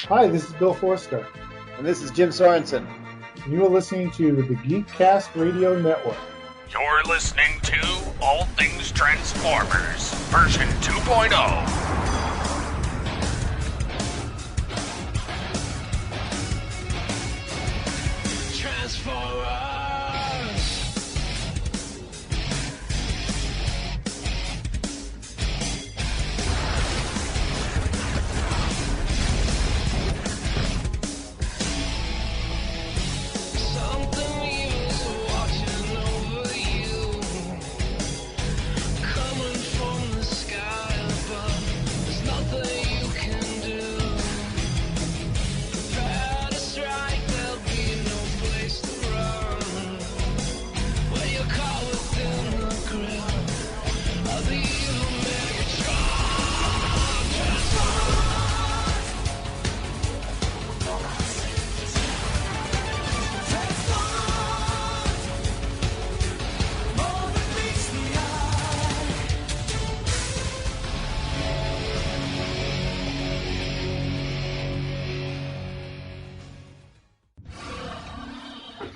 Hi, this is Bill Forster. And this is Jim Sorensen. You are listening to the Geekcast Radio Network. You're listening to All Things Transformers, version 2.0.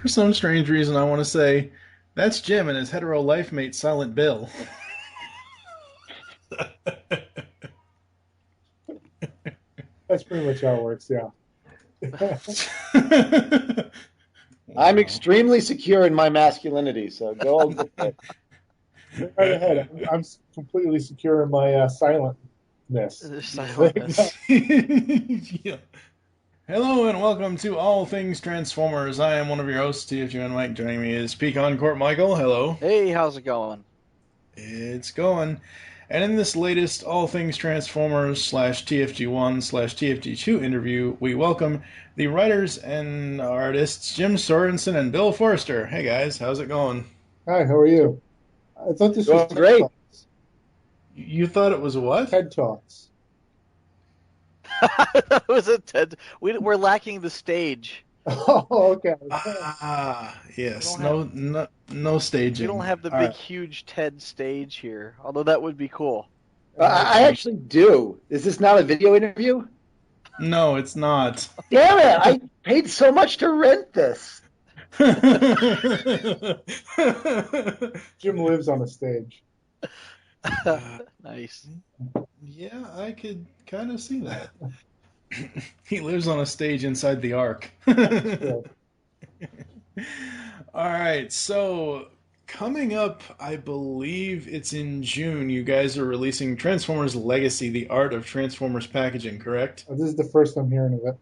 For some strange reason, I want to say, that's Jim and his hetero life mate, Silent Bill. That's pretty much how it works, yeah. I'm extremely secure in my masculinity, so go on. Right ahead. I'm completely secure in my silentness. Yeah. Hello and welcome to All Things Transformers. I am one of your hosts, TFGN Joining me is PecanCtMichael. Hello. Hey, how's it going? It's going. And in this latest All Things Transformers /TFG1/TFG2 interview, we welcome the writers and artists Jim Sorensen and Bill Forster. Hey guys, how's it going? Hi, how are you? I thought this was great. Talks. You thought it was what? TED Talks. That was a TED. We're lacking the stage. Oh, okay. Yes. No staging. We don't have the big, huge TED stage here, although that would be cool. I actually do. Is this not a video interview? No, it's not. Damn it! I paid so much to rent this. Jim lives on a stage. Nice. Yeah, I could kind of see that. He lives on a stage inside the Ark. All right, so coming up, I believe it's in June, you guys are releasing Transformers Legacy, The Art of Transformers Packaging, correct? This is the first I'm hearing of it.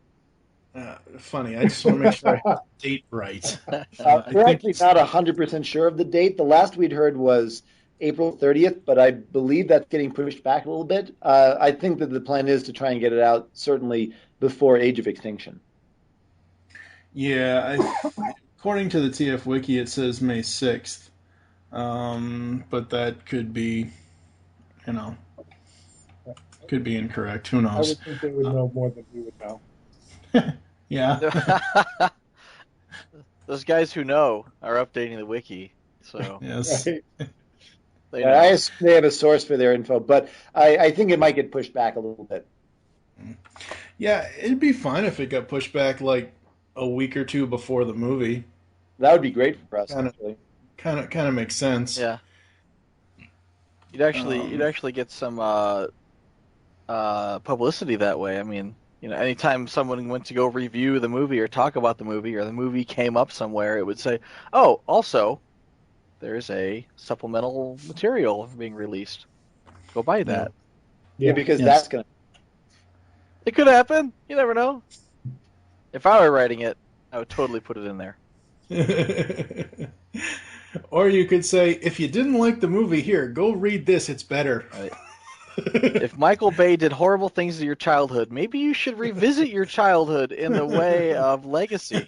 Funny, I just want to make sure I have the date right. We're actually not 100% sure of the date. The last we'd heard was April 30th, but I believe that's getting pushed back a little bit. I think that the plan is to try and get it out certainly before Age of Extinction. Yeah, according to the TF Wiki, it says May 6th. But that could be, could be incorrect. Who knows? I would think they would know more than we would know. Yeah. Those guys who know are updating the wiki, so yes. Right. I assume they have a source for their info, but I think it might get pushed back a little bit. Yeah, it'd be fine if it got pushed back like a week or two before the movie. That would be great for us. Actually, kind of makes sense. Yeah. You'd actually get some publicity that way. I mean, anytime someone went to go review the movie or talk about the movie, or the movie came up somewhere, it would say, "Oh, also, there's a supplemental material being released. Go buy that." Yeah, because that's gonna. It could happen. You never know. If I were writing it, I would totally put it in there. Or you could say, if you didn't like the movie, here, go read this. It's better. Right. If Michael Bay did horrible things to your childhood, maybe you should revisit your childhood in the way of Legacy.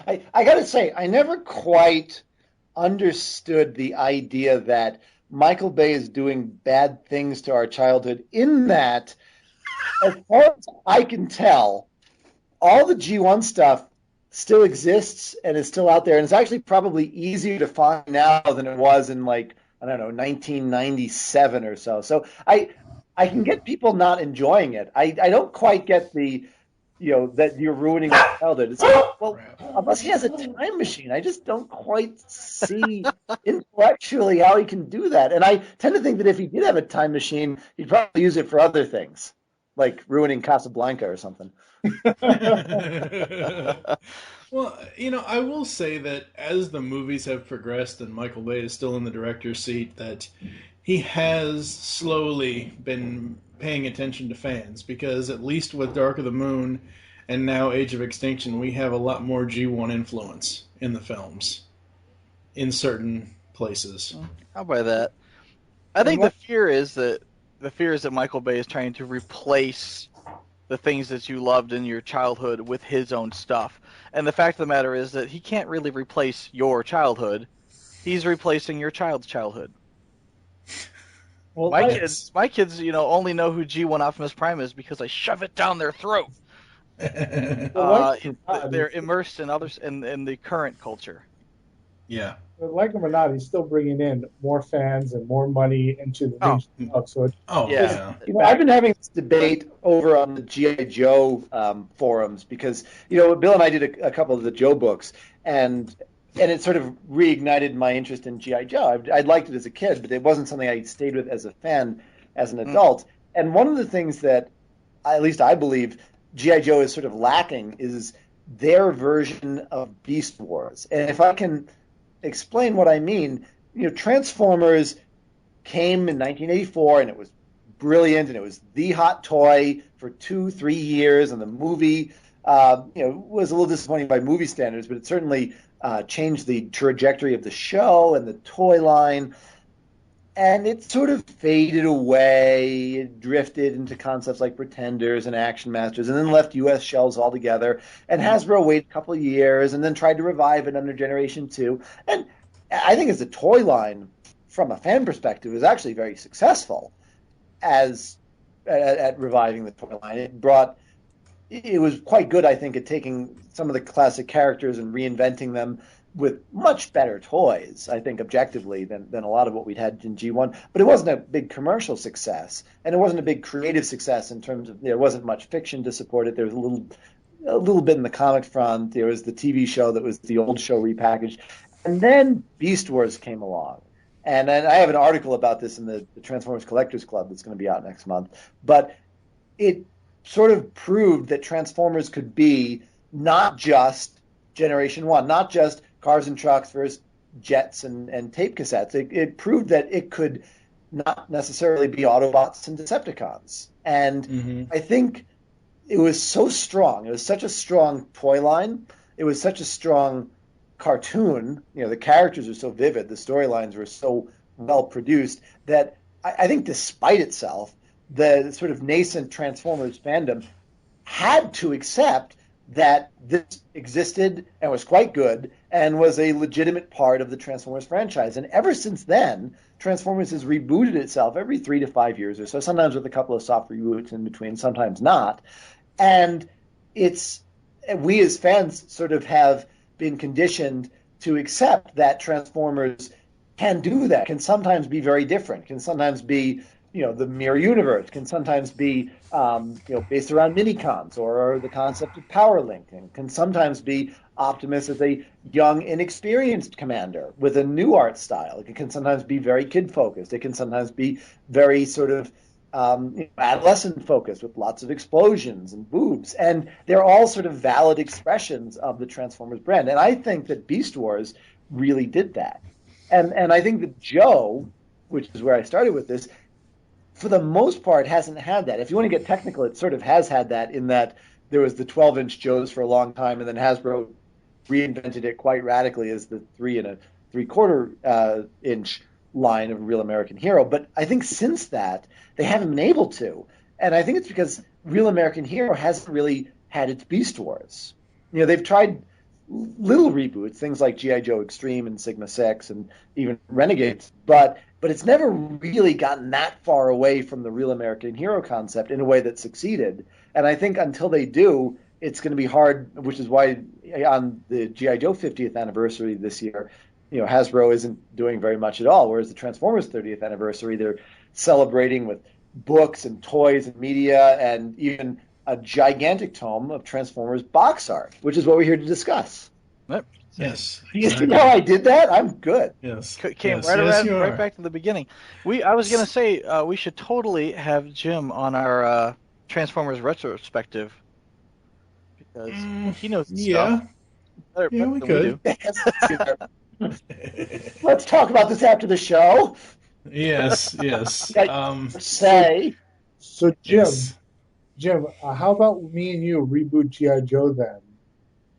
I got to say, I never quite understood the idea that Michael Bay is doing bad things to our childhood, in that, as far as I can tell, all the G1 stuff still exists and is still out there, and it's actually probably easier to find now than it was in, like, I don't know, 1997 or so. So I I can get people not enjoying it. I don't quite get the, that you're ruining my childhood. It's like, well, unless he has a time machine, I just don't quite see intellectually how he can do that. And I tend to think that if he did have a time machine, he'd probably use it for other things, like ruining Casablanca or something. Well, I will say that as the movies have progressed and Michael Bay is still in the director's seat, that he has slowly been paying attention to fans, because at least with Dark of the Moon and now Age of Extinction, we have a lot more G1 influence in the films in certain places. How about that? I think the fear is that Michael Bay is trying to replace the things that you loved in your childhood with his own stuff. And the fact of the matter is that he can't really replace your childhood. He's replacing your child's childhood. Well, my kids, only know who G1 Optimus Prime is because I shove it down their throat. They're immersed in others in the current culture. Yeah. But like him or not, he's still bringing in more fans and more money into the things he loves. So yeah. I've been having this debate over on the G.I. Joe forums because, Bill and I did a couple of the Joe books, and it sort of reignited my interest in G.I. Joe. I'd liked it as a kid, but it wasn't something I stayed with as a fan as an adult. And one of the things that, at least I believe, G.I. Joe is sort of lacking is their version of Beast Wars. And if I can explain what I mean, Transformers came in 1984 and it was brilliant and it was the hot toy for 2-3 years, and the movie was a little disappointing by movie standards, but it certainly changed the trajectory of the show and the toy line. And it sort of faded away. It drifted into concepts like Pretenders and Action Masters, and then left U.S. shelves altogether. And Hasbro waited a couple of years and then tried to revive it under Generation 2. And I think as a toy line, from a fan perspective, it was actually very successful at reviving the toy line. It was quite good, I think, at taking some of the classic characters and reinventing them with much better toys, I think, objectively, than a lot of what we'd had in G1. But it wasn't a big commercial success, and it wasn't a big creative success in terms of there wasn't much fiction to support it. There was a little bit in the comic front. There was the TV show that was the old show repackaged. And then Beast Wars came along. And I have an article about this in the Transformers Collectors Club that's going to be out next month. But it sort of proved that Transformers could be not just Generation 1, not just cars and trucks versus jets and tape cassettes. It proved that it could not necessarily be Autobots and Decepticons. And I think it was so strong. It was such a strong toy line. It was such a strong cartoon. The characters were so vivid. The storylines were so well produced that I think despite itself, the sort of nascent Transformers fandom had to accept that this existed and was quite good and was a legitimate part of the Transformers franchise. And ever since then, Transformers has rebooted itself every 3 to 5 years or so, sometimes with a couple of soft reboots in between, sometimes not. And we as fans sort of have been conditioned to accept that Transformers can do that, can sometimes be very different, can sometimes be the mirror universe, can sometimes be based around minicons or the concept of power link, and can sometimes be Optimus as a young, inexperienced commander with a new art style. It can sometimes be very kid-focused. It can sometimes be very sort of adolescent-focused with lots of explosions and boobs. And they're all sort of valid expressions of the Transformers brand. And I think that Beast Wars really did that. And I think that Joe, which is where I started with this, for the most part, hasn't had that. If you want to get technical, it sort of has had that in that there was the 12-inch Joes for a long time, and then Hasbro reinvented it quite radically as the 3 3/4 inch line of Real American Hero. But I think since that, they haven't been able to. And I think it's because Real American Hero hasn't really had its Beast Wars. They've tried little reboots, things like G.I. Joe Extreme and Sigma 6 and even Renegades, but it's never really gotten that far away from the Real American Hero concept in a way that succeeded. And I think until they do, it's going to be hard, which is why on the G.I. Joe 50th anniversary this year, Hasbro isn't doing very much at all, whereas the Transformers 30th anniversary, they're celebrating with books and toys and media and even a gigantic tome of Transformers box art, which is what we're here to discuss. Yep. Yes. You see how I did that? I'm good. Yes. Came yes, right yes, around, you right are. back to the beginning. I was gonna say we should totally have Jim on our Transformers retrospective because he knows his Yeah. stuff better Yeah, we than we could. do. Let's talk about this after the show. Yes, yes. Like, say. So Yes. Jim, how about me and you reboot GI Joe then,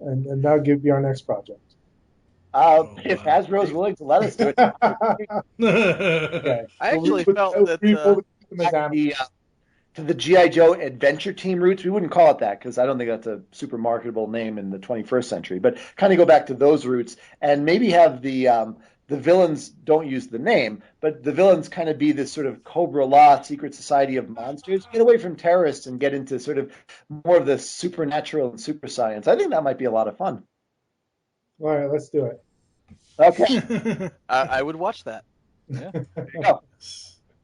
and that'll be our next project. If wow. Hasbro's willing to let us do it. Okay. I We'll actually reboot- felt that reboot them as Back animals. to the G.I. Joe Adventure Team roots. We wouldn't call it that because I don't think that's a super marketable name in the 21st century, but kind of go back to those roots and maybe have the villains don't use the name, but the villains kind of be this sort of Cobra Law secret society of monsters. Get away from terrorists and get into sort of more of the supernatural and super science. I think that might be a lot of fun. All right, let's do it. Okay. I would watch that. Yeah. There you go.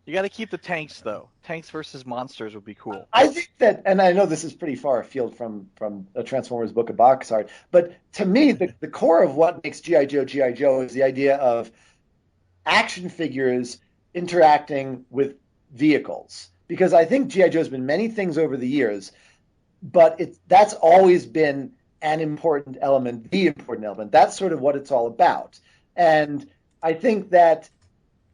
You got to keep the tanks though. Tanks versus monsters would be cool. I think that, and I know this is pretty far afield from a Transformers book of box art, but to me, the core of what makes G.I. Joe is the idea of action figures interacting with vehicles. Because I think G.I. Joe's been many things over the years, but that's always been an important element, the important element. That's sort of what it's all about. And I think that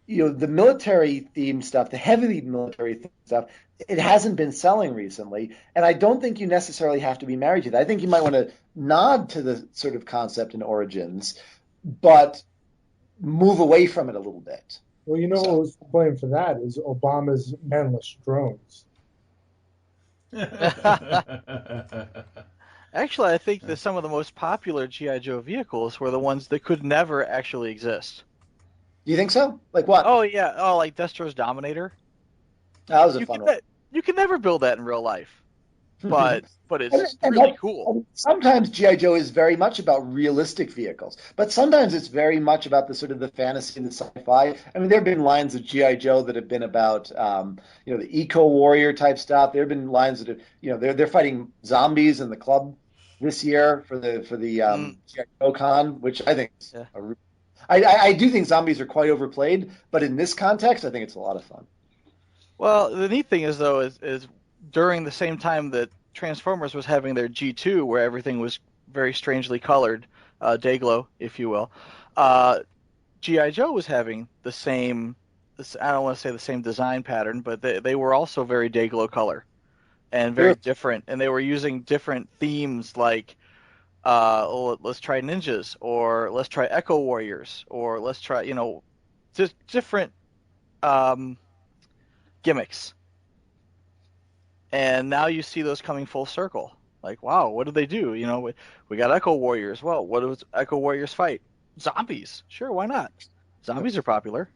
the military theme stuff, the heavily military theme stuff, it hasn't been selling recently. And I don't think you necessarily have to be married to that. I think you might want to nod to the sort of concept and origins, but move away from it a little bit. Well, you know what was to blame for that is Obama's manless drones. Actually, I think that some of the most popular G.I. Joe vehicles were the ones that could never actually exist. Do you think so? Like what? Oh yeah, like Destro's Dominator. That was a fun one. You can never build that in real life, but it's And really cool. Sometimes G.I. Joe is very much about realistic vehicles, but sometimes it's very much about the sort of the fantasy and the sci-fi. I mean, there have been lines of G.I. Joe that have been about, the eco-warrior type stuff. There have been lines that have, they're fighting zombies in the club this year for the G.I. Joe Con, which I think is I do think zombies are quite overplayed, but in this context, I think it's a lot of fun. Well, the neat thing is though is during the same time that Transformers was having their G2, where everything was very strangely colored, Dayglow, if you will, G.I. Joe was having the same. I don't want to say the same design pattern, but they were also very Dayglow color and very different, and they were using different themes like. Let's try ninjas, or let's try Echo Warriors, or let's try, just different gimmicks. And now you see those coming full circle. Like, wow, what did they do? We got Echo Warriors. Well, what does Echo Warriors fight? Zombies. Sure, why not? Zombies are popular.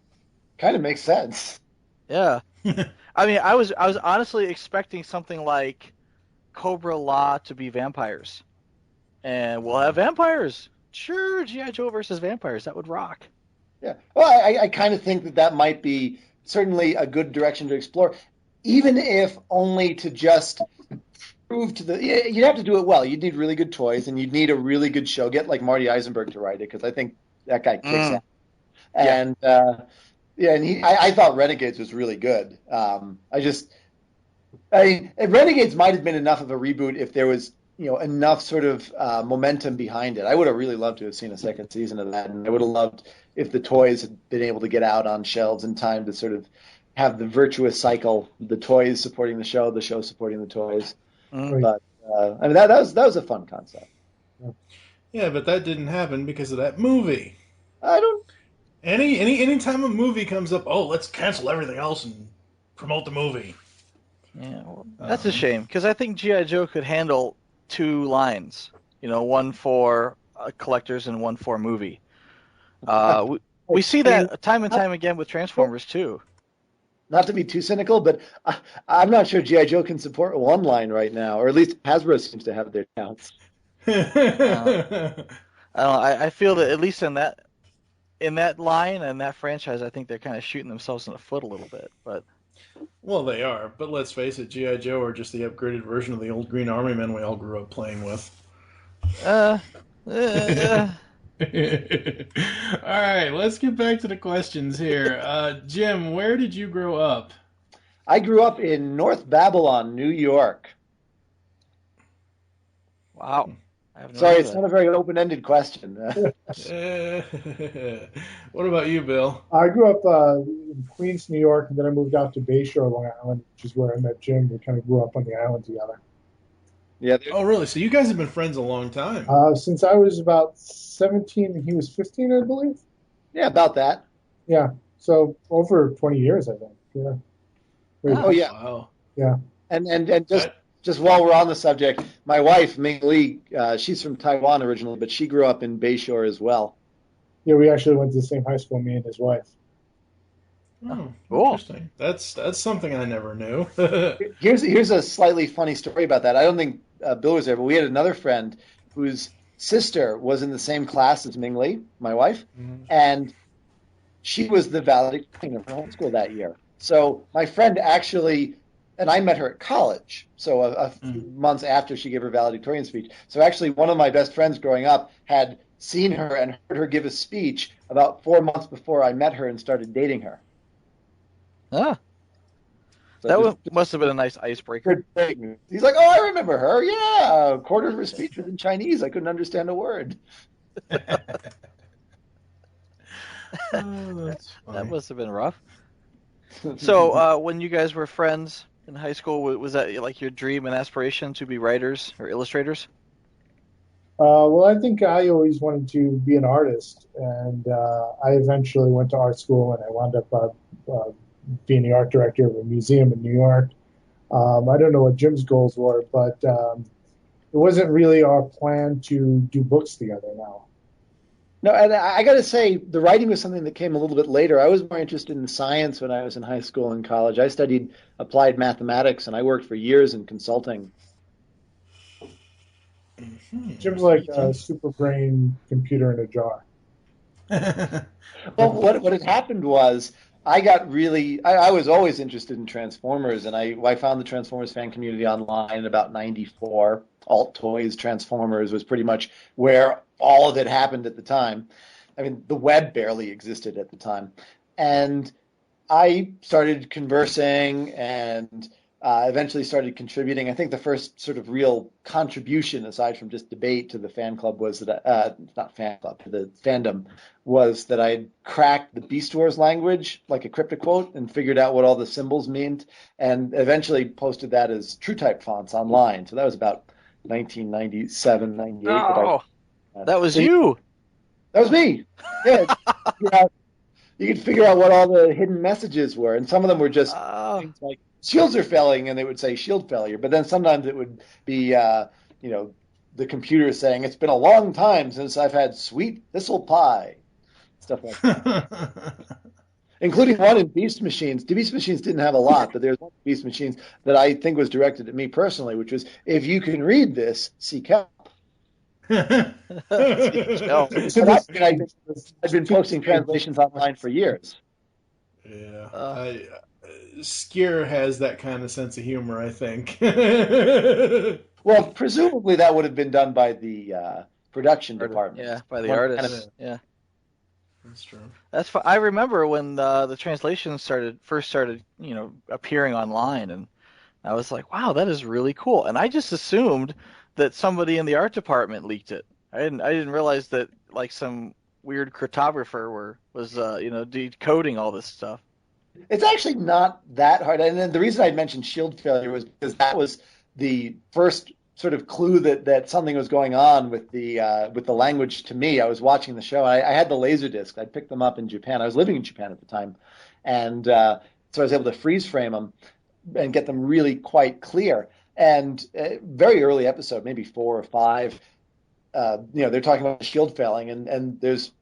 Kind of makes sense. Yeah. I mean, I was honestly expecting something like Cobra Law to be vampires. And we'll have vampires. Sure, G.I. Joe versus vampires. That would rock. Yeah. Well, I kind of think that might be certainly a good direction to explore, even if only to just prove to you'd have to do it well. You'd need really good toys, and you'd need a really good show. Get like Marty Eisenberg to write it, because I think that guy kicks ass. And I thought Renegades was really good. Renegades might have been enough of a reboot if there was enough sort of momentum behind it. I would have really loved to have seen a second season of that, and I would have loved if the toys had been able to get out on shelves in time to sort of have the virtuous cycle: the toys supporting the show supporting the toys. But I mean, that was a fun concept. Yeah, but that didn't happen because of that movie. I don't. Any time a movie comes up, let's cancel everything else and promote the movie. Yeah, well, that's a shame, because I think G.I. Joe could handle 2 lines, one for collectors and one for movie. We see that time and time again with Transformers too. Not to be too cynical, but I'm not sure G.I. Joe can support 1 line right now, or at least Hasbro seems to have their counts. I feel that at least in that line and that franchise, I think they're kind of shooting themselves in the foot a little bit. But Well, they are, but let's face it, G.I. Joe are just the upgraded version of the old Green Army men we all grew up playing with. Uh, All right, let's get back to the questions here. Jim, where did you grow up? I grew up in North Babylon, New York. wow. I have no Sorry, idea it's that. not a very open-ended question. What about you, Bill? I grew up in Queens, New York, and then I moved out to Bayshore, Long Island, which is where I met Jim. We kind of grew up on the island together. Yeah, Oh, really? So you guys have been friends a long time. Since I was about 17 and he was 15, I believe. yeah, about that. Yeah, so over 20 years, I think. Yeah. Oh, yeah. Wow. Yeah. And That- just while we're on the subject, my wife, Ming Li, she's from Taiwan originally, but she grew up in Bayshore as well. Yeah, we actually went to the same high school, me and his wife. Oh, Cool. interesting. That's something I never knew. Here's a slightly funny story about that. I don't think Bill was there, but we had another friend whose sister was in the same class as Ming Li, my wife, and she was the valedictorian of her high school that year. So my friend actually, and I met her at college, so a few months after she gave her valedictorian speech. So actually, one of my best friends growing up had seen her and heard her give a speech about 4 months before I met her and started dating her. Ah, So that just must have been a nice icebreaker. good thing. He's like, "Oh, I remember her. Yeah, a quarter of her speech was in Chinese. I couldn't understand a word." Oh, that's That funny. must have been rough. So, when you guys were friends in high school, was that like your dream and aspiration to be writers or illustrators? Well, I think I always wanted to be an artist, and I eventually went to art school, and I wound up being the art director of a museum in New York. I don't know what Jim's goals were, but it wasn't really our plan to do books together now. No, and I got to say, the writing was something that came a little bit later. I was more interested in science when I was in high school and college. I studied applied mathematics, and I worked for years in consulting. Jim's like a super brain computer in a jar. Well, what had happened was I was always interested in Transformers, and I found the Transformers fan community online in about 94. Alt Toys Transformers was pretty much where all of it happened at the time. I mean, the web barely existed at the time. And I started conversing and eventually started contributing. I think the first sort of real contribution, aside from just debate, to the fan club was that not fan club, to the fandom, was that I cracked the Beast Wars language like a cryptoquote and figured out what all the symbols meant, and eventually posted that as TrueType fonts online. So that was about 1997, 98. Oh, that was you. That was me. Yeah. You could figure out what all the hidden messages were, and some of them were just things like shields are failing, and they would say shield failure. But then sometimes it would be, the computer saying it's been a long time since I've had sweet thistle pie, stuff like that. Including one in Beast Machines. Beast Machines didn't have a lot, but there's one in Beast Machines that I think was directed at me personally, which was, if you can read this, seek help. And I've been posting translations online for years. Yeah, Skier has that kind of sense of humor, I think. Well, presumably that would have been done by the production department. Yeah, by the artists. Yeah, that's true. That's fun. I remember when the translations first started, appearing online, and I was like, "Wow, that is really cool." And I just assumed that somebody in the art department leaked it. I didn't realize that like some weird cryptographer was decoding all this stuff. It's actually not that hard. And then the reason I mentioned shield failure was because that was the first sort of clue that something was going on with the language to me. I was watching the show. I had the laser disc. I picked them up in Japan. I was living in Japan at the time, and so I was able to freeze frame them and get them really quite clear. And very early episode, maybe 4 or 5, they're talking about shield failing, and there's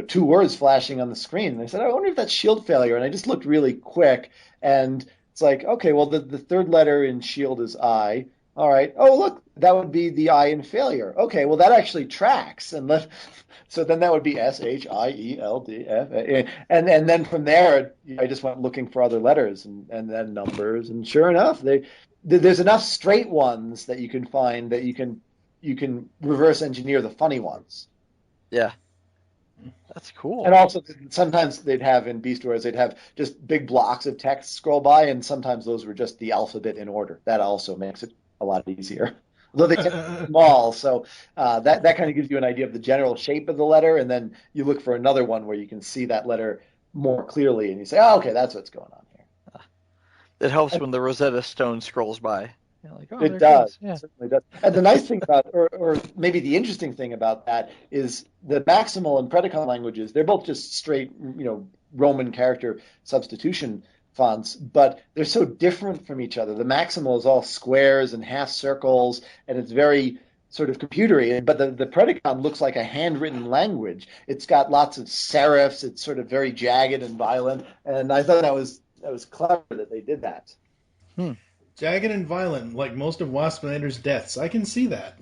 2 words flashing on the screen. And I said, I wonder if that's shield failure. And I just looked really quick, and it's like, okay, well, the third letter in shield is I, All right. Oh, look, that would be the I in failure. Okay, well, that actually tracks. So then that would be SHIELDF. And then from there, I just went looking for other letters and then numbers. And sure enough, there's enough straight ones that you can find that you can reverse engineer the funny ones. Yeah. That's cool. And also, sometimes they'd have in Beast Wars, they'd have just big blocks of text scroll by, and sometimes those were just the alphabet in order. That also makes it a lot easier. Although they tend to be small, so that kind of gives you an idea of the general shape of the letter, and then you look for another one where you can see that letter more clearly, and you say, oh, okay, that's what's going on here. It helps when the Rosetta Stone scrolls by. Like, oh, it does. Yeah. It certainly does. And the nice thing about, or maybe the interesting thing about that is the Maximal and Predicon languages, they're both just straight, Roman character substitution fonts, but they're so different from each other. The Maximal is all squares and half circles, and it's very sort of computery, but the Predicon looks like a handwritten language. It's got lots of serifs. It's sort of very jagged and violent, and I thought that was clever that they did that. Jagged and violent, like most of Waspinator's deaths. I can see that.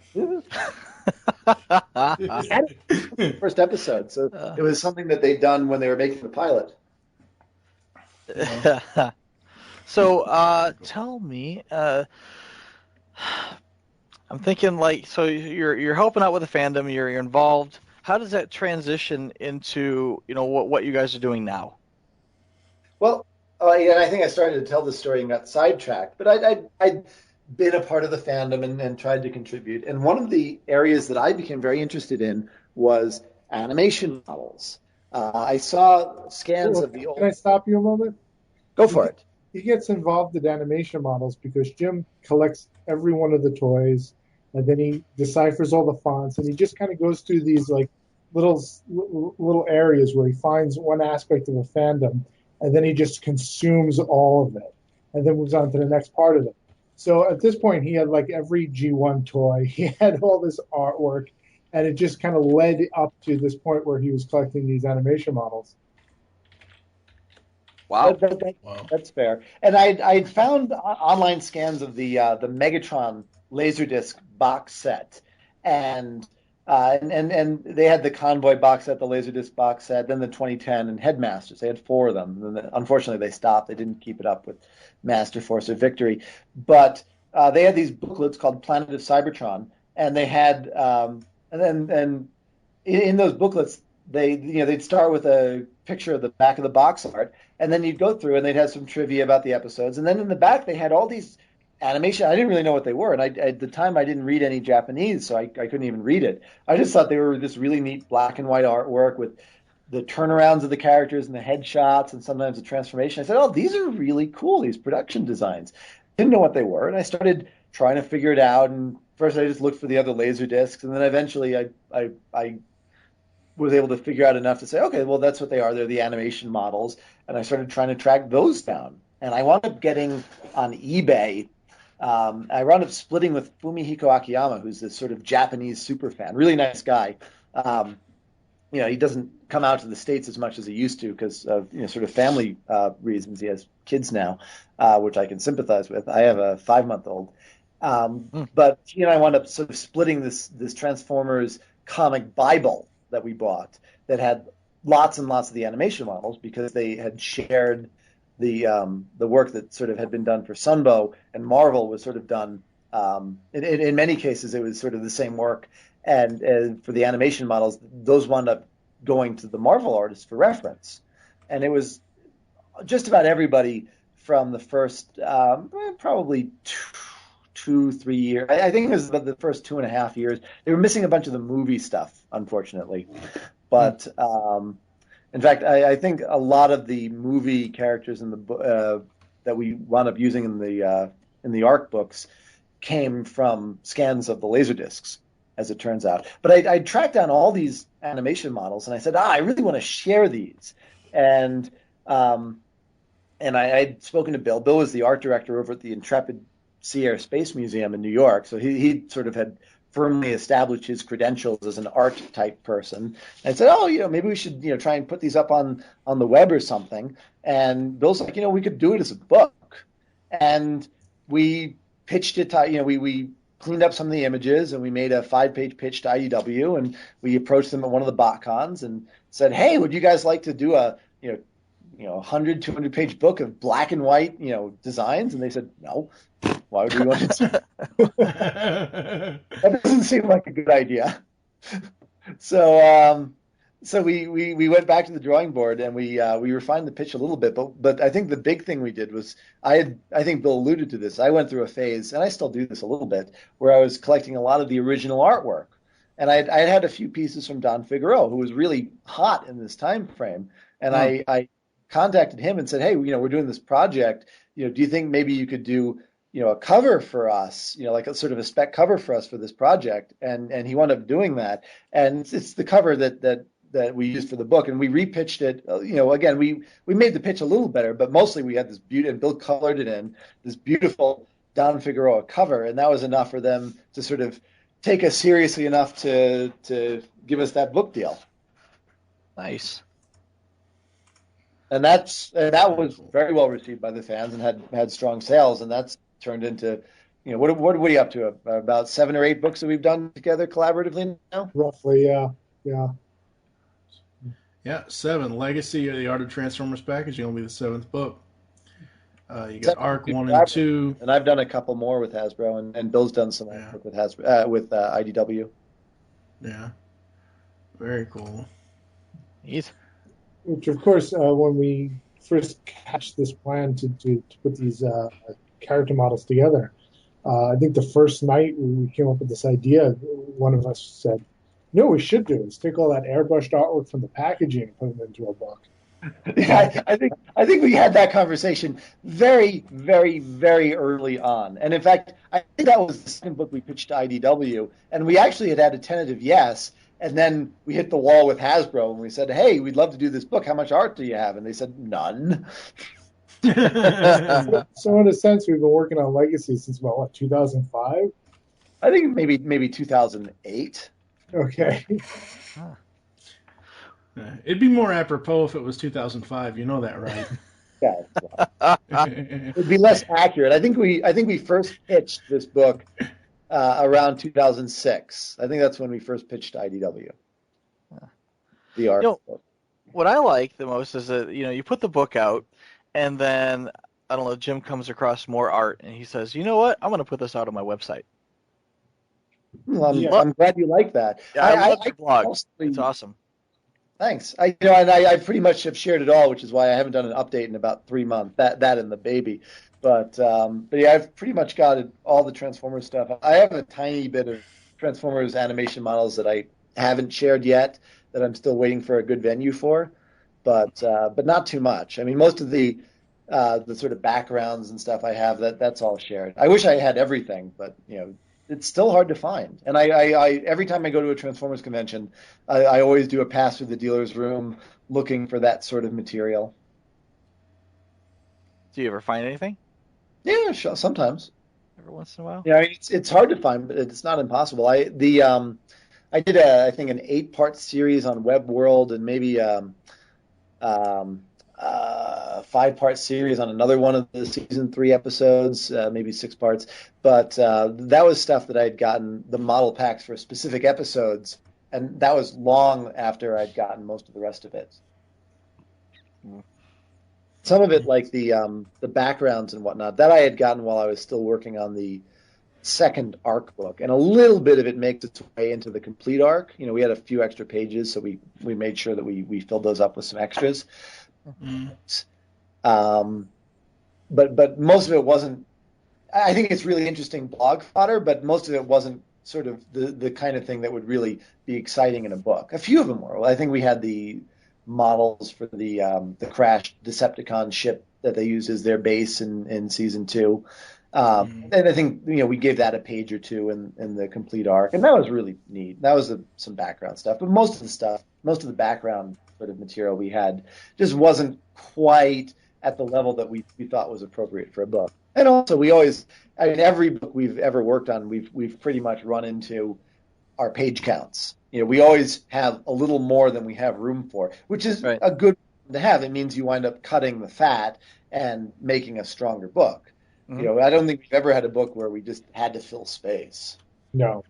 First episode, so it was something that they'd done when they were making the pilot. So, tell me, I'm thinking so you're helping out with the fandom, you're involved. How does that transition into what you guys are doing now? Well. And I think I started to tell the story and got sidetracked, but I'd been a part of the fandom and tried to contribute. And one of the areas that I became very interested in was animation models. I saw scans of the old... Can I stop you a moment? Go for it. He gets involved in animation models because Jim collects every one of the toys, and then he deciphers all the fonts, and he just kind of goes through these little areas where he finds one aspect of a fandom, and then he just consumes all of it and then moves on to the next part of it. So at this point, he had every G1 toy. He had all this artwork, and it just kind of led up to this point where he was collecting these animation models. Wow. That's fair. And I'd found online scans of the Megatron Laserdisc box set, and they had the Convoy box set, the Laserdisc box set, then the 2010 and Headmasters. They had 4 of them. And unfortunately, they stopped. They didn't keep it up with Master Force or Victory. But they had these booklets called Planet of Cybertron, and they had and in those booklets they'd start with a picture of the back of the box art, and then you'd go through and they'd have some trivia about the episodes, and then in the back they had all these animation. I didn't really know what they were, and at the time I didn't read any Japanese, so I couldn't even read it. I just thought they were this really neat black and white artwork with the turnarounds of the characters and the headshots and sometimes the transformation. I said, oh, these are really cool, these production designs. Didn't know what they were, and I started trying to figure it out. And first I just looked for the other laser discs, and then eventually I was able to figure out enough to say, okay, well, that's what they are. They're the animation models. And I started trying to track those down. And I wound up getting on eBay, I wound up splitting with Fumihiko Akiyama, who's this sort of Japanese super fan, really nice guy. He doesn't come out to the States as much as he used to because of sort of family reasons. He has kids now, which I can sympathize with. I have a 5-month-old. But he and I wound up sort of splitting this Transformers comic Bible that we bought that had lots and lots of the animation models because they had shared the work that sort of had been done for Sunbow, and Marvel was sort of done. In many cases, it was sort of the same work. And for the animation models, those wound up going to the Marvel artists for reference. And it was just about everybody from the first probably 2-3 years. I think it was about the first 2.5 years. They were missing a bunch of the movie stuff, unfortunately. But in fact, I think a lot of the movie characters in the that we wound up using in the ARC books came from scans of the Laserdiscs, as it turns out. But I tracked down all these animation models, and I said, I really want to share these. And I'd spoken to Bill. Bill was the art director over at the Intrepid Sea Air Space Museum in New York, so he sort of had firmly established his credentials as an art type person. And I said, maybe we should try and put these up on the web or something. And Bill's like, we could do it as a book. And we pitched it to, we cleaned up some of the images and we made a 5-page pitch to IDW, and we approached them at one of the BotCons and said, hey, would you guys like to do a 100, 200-page book of black and white, designs? And they said, no. Why would we want to? That doesn't seem like a good idea. So we went back to the drawing board and we refined the pitch a little bit. But I think the big thing we did was I think Bill alluded to this. I went through a phase, and I still do this a little bit, where I was collecting a lot of the original artwork. And I had a few pieces from Don Figueroa, who was really hot in this time frame. And I contacted him and said, hey, we're doing this project. Do you think maybe you could do a cover for us, like a sort of a spec cover for us for this project? And he wound up doing that. And it's the cover that we used for the book, and we repitched it. Again, we made the pitch a little better, but mostly we had this beauty, and Bill colored it in this beautiful Don Figueroa cover, and that was enough for them to sort of take us seriously enough to give us that book deal. Nice. And that was very well received by the fans and had strong sales, and that's turned into, what are we up to? About 7 or 8 books that we've done together collaboratively now? Roughly, yeah. Yeah, 7. Legacy of the Art of Transformers packaging will be the 7th book. You got Arc 1 and 2. And I've done a couple more with Hasbro, and Bill's done some work with Hasbro, with IDW. Yeah. Very cool. Neat. Which, of course, when we first hatched this plan to put these character models together, I think the first night we came up with this idea, one of us said, what we should do is take all that airbrushed artwork from the packaging and put it into a book. Yeah, I think we had that conversation very, very, very early on. And in fact, I think that was the second book we pitched to IDW, and we actually had a tentative yes. And then we hit the wall with Hasbro, and we said, hey, we'd love to do this book. How much art do you have? And they said, none. So in a sense, we've been working on Legacy since about, 2005? I think maybe 2008. Okay. It'd be more apropos if it was 2005. You know that, right? Yeah. It'd be less accurate. I think we first pitched this book around 2006. I think that's when we first pitched IDW. The art. What I like the most is that you put the book out, and then I don't know, Jim comes across more art, and he says, you know what, I'm going to put this out on my website. Well, I'm glad you like that. Yeah, I love your blog. It's awesome. Thanks. I pretty much have shared it all, which is why I haven't done an update in about 3 months. That and the baby. But yeah, I've pretty much got all the Transformers stuff. I have a tiny bit of Transformers animation models that I haven't shared yet, that I'm still waiting for a good venue for, but not too much. I mean, most of the sort of backgrounds and stuff I have, that's all shared. I wish I had everything, but it's still hard to find. And I every time I go to a Transformers convention, I always do a pass through the dealer's room looking for that sort of material. Do you ever find anything? Yeah, sure, sometimes. Every once in a while? Yeah, I mean, it's hard to find, but it's not impossible. I did I think an 8-part series on Web World, and maybe a 5-part series on another one of the season 3 episodes, maybe 6 parts. But that was stuff that I had gotten the model packs for specific episodes, and that was long after I'd gotten most of the rest of it. Some of it, like the backgrounds and whatnot, that I had gotten while I was still working on the second arc book, and a little bit of it makes its way into the complete arc. We had a few extra pages, so we made sure that we filled those up with some extras. Mm-hmm. But most of it wasn't. I think it's really interesting blog fodder, but most of it wasn't sort of the kind of thing that would really be exciting in a book. A few of them were. Well, I think we had the models for the crashed Decepticon ship that they used as their base in season 2. And I think we gave that a page or two in the complete arc, and that was really neat. That was some background stuff, but most of the background sort of material we had just wasn't quite at the level that we thought was appropriate for a book. And also, every book we've ever worked on, we've pretty much run into our page counts. We always have a little more than we have room for, which is a good to have. It means you wind up cutting the fat and making a stronger book. Mhm. You know, I don't think we've ever had a book where we just had to fill space. No.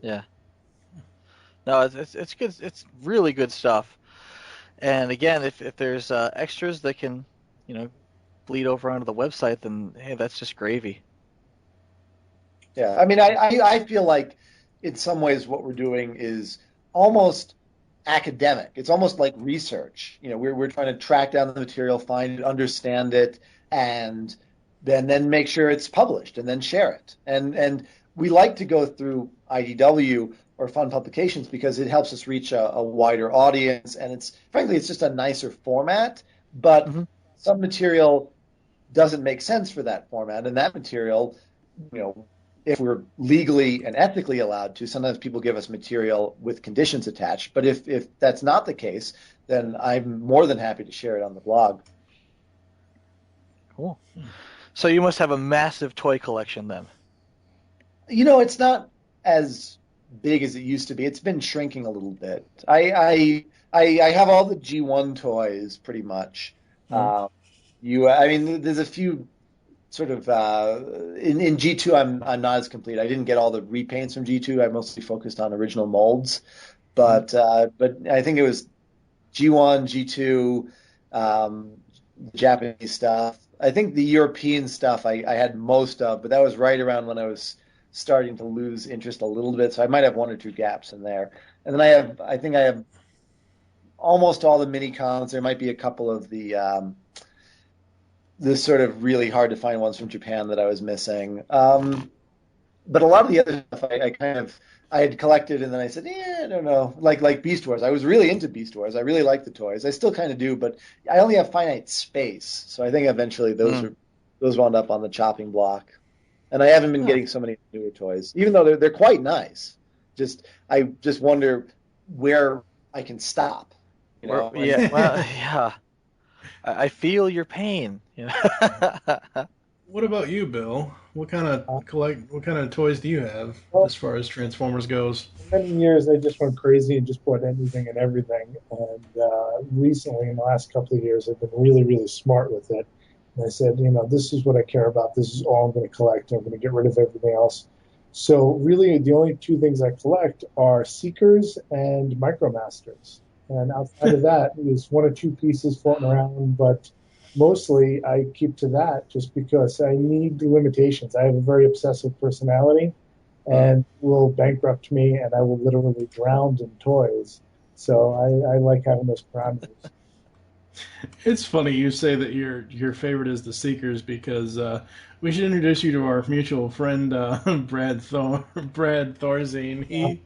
Yeah. No, it's good. It's really good stuff. And again, if there's extras that can, you know, bleed over onto the website, then hey, that's just gravy. Yeah, I mean, I feel like in some ways what we're doing is almost academic. It's almost like research. You know, we're trying to track down the material, find it, understand it, and then make sure it's published and then share it. And we like to go through IDW or fund publications because it helps us reach a wider audience, and it's frankly it's just a nicer format. But Hmm. some material doesn't make sense for that format, and that material, you know, if we're legally and ethically allowed to, sometimes people give us material with conditions attached. But if that's not the case, then I'm more than happy to share it on the blog. Cool. So you must have a massive toy collection then. You know, it's not as big as it used to be. It's been shrinking a little bit. I have all the G1 toys pretty much. Mhm. I mean, there's a few sort of in G2 I'm not as complete. I didn't get all the repaints from G2. I mostly focused on original molds. But I think it was G1, G2, Japanese stuff. I think the European stuff I had most of, but that was right around when I was starting to lose interest a little bit. So I might have one or two gaps in there. And then I think I have almost all the mini cons. There might be a couple of the sort of really hard to find ones from Japan that I was missing. But a lot of the other stuff I had collected, and then I said, yeah, I don't know, like Beast Wars. I was really into Beast Wars. I really like the toys. I still kind of do, but I only have finite space, so I think eventually those wound up on the chopping block. And I haven't been Huh. getting so many newer toys, even though they're quite nice. I just wonder where I can stop, you know. Yeah, well, yeah. I feel your pain. You know? What about you, Bill? Uh, What kind of toys do you have well, as far as Transformers goes? for many years, I just went crazy and just bought anything and everything. And recently, in the last couple of years, I've been really, really smart with it. And I said, you know, this is what I care about. This is all I'm going to collect. I'm going to get rid of everything else. So really, the only two things I collect are Seekers and Micromasters. And outside of that, is one or two pieces floating around, but mostly I keep to that just because I need the limitations. I have a very obsessive personality and will bankrupt me, and I will literally drown in toys. So I like having those parameters. It's funny you say that your favorite is the Seekers because we should introduce you to our mutual friend Brad Thorzine.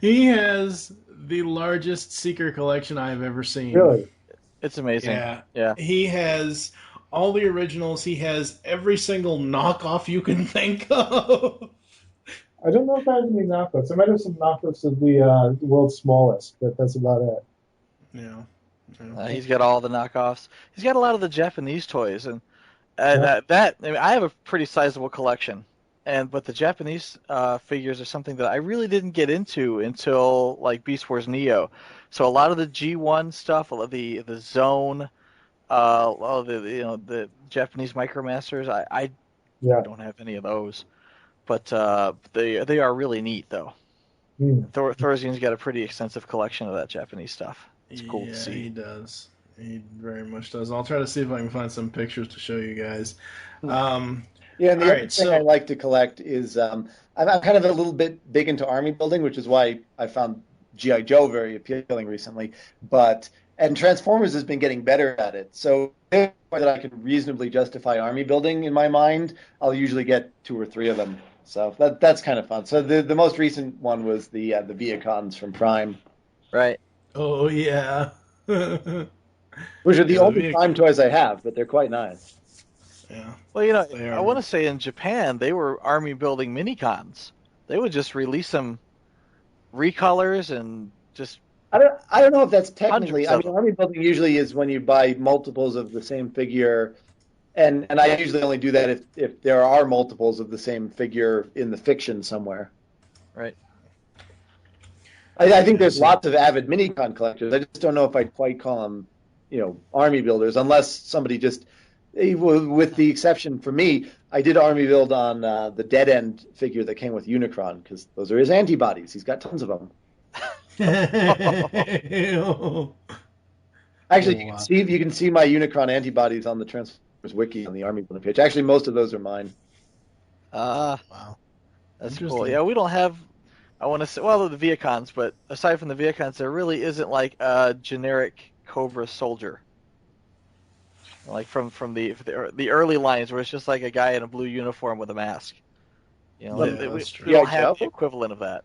He has the largest Seeker collection I've ever seen. Really, It's amazing. Yeah, Yeah. he has all the originals. He has every single knockoff you can think of. I don't know if I have any knockoffs. I might have some knockoffs of the world's smallest, but that's about it. Yeah. He's got all the knockoffs. He's got a lot of the Japanese toys, and Yeah. I mean, I have a pretty sizable collection, but the Japanese figures are something that I really didn't get into until like Beast Wars Neo. So a lot of the G1 stuff, a lot of the Zone, all the Japanese Micromasters, I Yeah. don't have any of those, but they are really neat though. Hmm. Thorzian's got a pretty extensive collection of that Japanese stuff. It's cool to Yeah, see. he does. He very much does. I'll try to see if I can find some pictures to show you guys. Yeah, and All the other right, thing I so like to collect is I'm kind of a little bit big into army building, which is why I found G.I. Joe very appealing recently. And Transformers has been getting better at it. So that I can reasonably justify army building in my mind, I'll usually get two or three of them. So that's kind of fun. So the most recent one was the Viacons from Prime, Right. oh yeah, yeah, which are the the only Prime vehicle. toys I have, but they're quite nice. Yeah, Well, they I are. want to say in Japan they were army building minicons. They would just release some recolors and just I don't know if that's technically. hundreds I of mean, them. army building usually is when you buy multiples of the same figure, and I usually only do that if there are multiples of the same figure in the fiction somewhere. Right. I think Yeah, there's so lots of avid minicon collectors. I just don't know if I'd quite call them, army builders, unless somebody just With the exception for me, I did army build on the dead end figure that came with Unicron because those are his antibodies. He's got tons of them. Actually, Oh, wow. you can see my Unicron antibodies on the Transformers wiki on the army building page. Actually, most of those are mine. Wow. That's Interesting. cool. Yeah, we don't have. I want to say, well, the Viacons, but aside from the Viacons, there really isn't like a generic Cobra soldier. Like from the early lines, where it's just like a guy in a blue uniform with a mask. Yeah, we that's true. don't have Joe? the equivalent of that.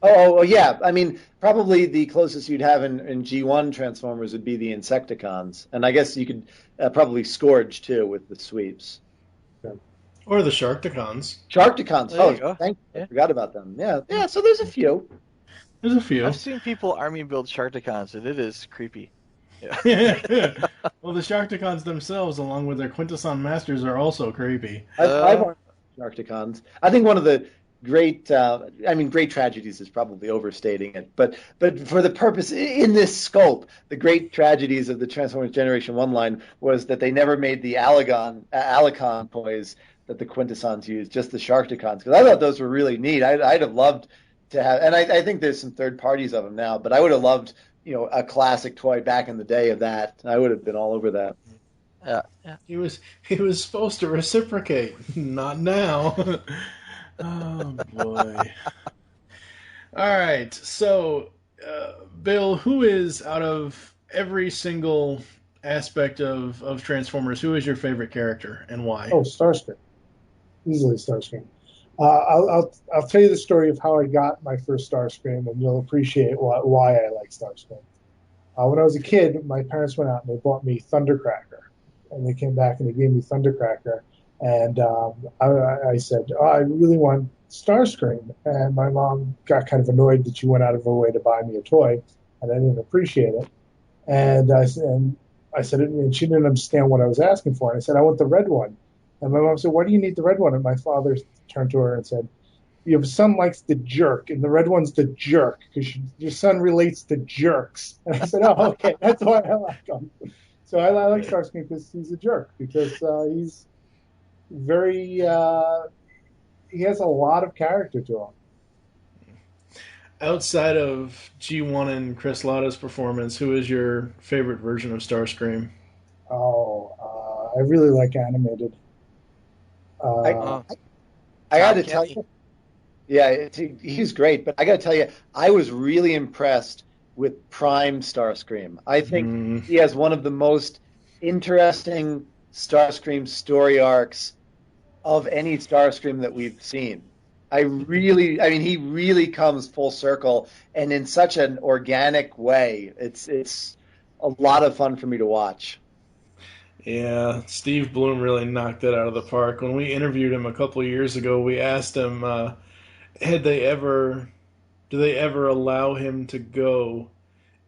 Oh, yeah. I mean, probably the closest you'd have in G1 Transformers would be the Insecticons, and I guess you could probably Scourge too with the sweeps. Or the Sharkticons. Sharkticons. There you Oh, go. thank you. Yeah. I forgot about them. Yeah. So there's a few. There's a few. I've seen people army build Sharkticons, and it is creepy. Yeah. Well, the Sharkticons themselves, along with their Quintesson Masters, are also creepy. I've armed Sharkticons. I think one of the great, great tragedies is probably overstating it, but for the purpose in this scope, the great tragedies of the Transformers Generation 1 line was that they never made the Alicon toys that the Quintessons used, just the Sharkticons, because I thought those were really neat. I'd have loved to have, and I think there's some third parties of them now, but I would have loved, a classic toy back in the day of that. I would have been all over that. Yeah. He was supposed to reciprocate. Not now. Oh boy. All right. So, Bill, who is, out of every single aspect of Transformers, who is your favorite character and why? Oh, Starscream. Easily Starscream. I'll tell you the story of how I got my first Starscream, and you'll appreciate why I like Starscream. When I was a kid, my parents went out and they bought me Thundercracker, and they came back and they gave me Thundercracker, and I said, "Oh, I really want Starscream," and my mom got kind of annoyed that she went out of her way to buy me a toy, and I didn't appreciate it, and I said, and she didn't understand what I was asking for, and I said, "I want the red one." And my mom said, "Why do you need the red one?" And my father turned to her and said, "Your son likes the jerk, and the red one's the jerk because your son relates to jerks." And I said, "Oh, okay, that's why I like him." So I like Starscream because he's a jerk, because he's very he has a lot of character to him. Outside of G1 and Chris Latta's performance, who is your favorite version of Starscream? I really like animated. I got to tell you, yeah, he's great, but I got to tell you, I was really impressed with Prime Starscream. I think he has one of the most interesting Starscream story arcs of any Starscream that we've seen. He really comes full circle, and in such an organic way. It's a lot of fun for me to watch. Yeah, Steve Bloom really knocked it out of the park. When we interviewed him a couple of years ago, we asked him, do they ever allow him to go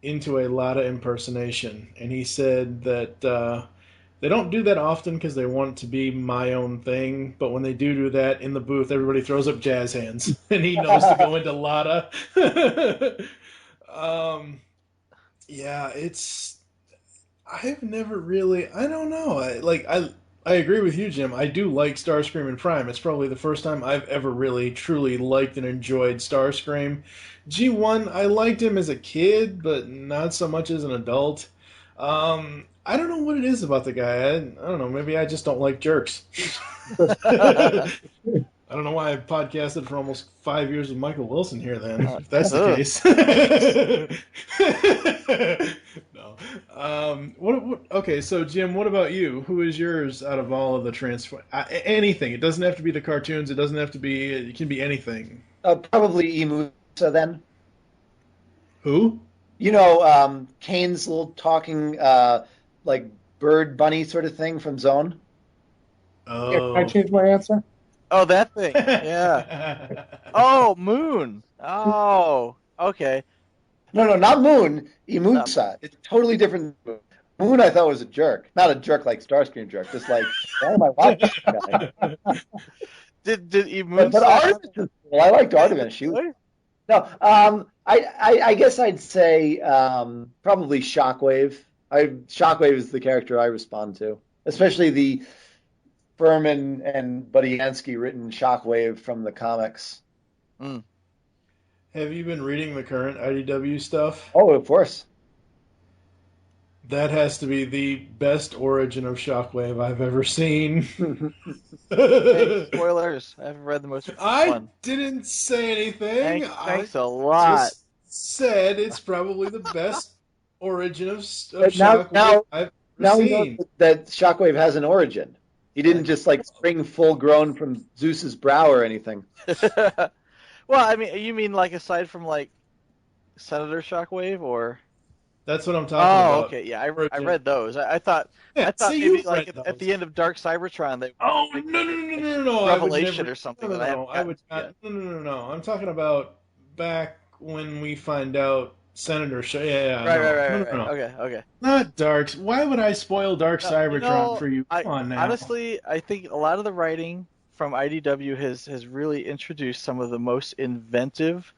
into a Latta impersonation? And he said that they don't do that often because they want it to be my own thing. But when they do that in the booth, everybody throws up jazz hands, and he knows to go into Latta. Yeah, I've never really. I don't know. I agree with you, Jim. I do like Starscream and Prime. It's probably the first time I've ever really truly liked and enjoyed Starscream. G1, I liked him as a kid, but not so much as an adult. I don't know what it is about the guy. I don't know. Maybe I just don't like jerks. I don't know why I've podcasted for almost 5 years with Michael Wilson here, then, if that's the case. No. Okay, so Jim, what about you? Who is yours out of all of the anything. It doesn't have to be the cartoons. It doesn't have to be, it can be anything. Probably Emusa then. Who? Kane's little talking, like bird bunny sort of thing from Zone. Oh. Yeah, can I change my answer? Oh, that thing. Yeah. Oh, Moon. Oh, okay. No, not Moon. Emusa. It's totally different. Moon, I thought was a jerk. Not a jerk like Starscream jerk. Just like, why am I watching this guy? Did Emusa? But Artemis is cool. I liked Artemis. She was... No, I guess I'd say probably Shockwave. Shockwave is the character I respond to. especially the Furman and Buddy Yansky written Shockwave from the comics. Mm. Have you been reading the current IDW stuff? Oh, of course. That has to be the best origin of Shockwave I've ever seen. Hey, spoilers. I haven't read the most recent I one. didn't say anything. Thanks a I lot. just said it's probably the best origin of Now, Shockwave I've ever now we know seen. that Shockwave has an origin. He didn't just like spring full grown from Zeus's brow or anything. Well, I mean, you mean like aside from like Senator Shockwave or? That's what I'm talking about. Okay, yeah, I read those. I thought Yeah, maybe you've like read at those. the end of Dark Cybertron they Oh no! revelation or something that I haven't I would gotten not. No! I'm talking about back when we find out Senator. Yeah. Right. No. Okay. Not Dark. Why would I spoil Dark No, Cybertron for you? Come on now. Honestly, I think a lot of the writing from IDW has really introduced some of the most inventive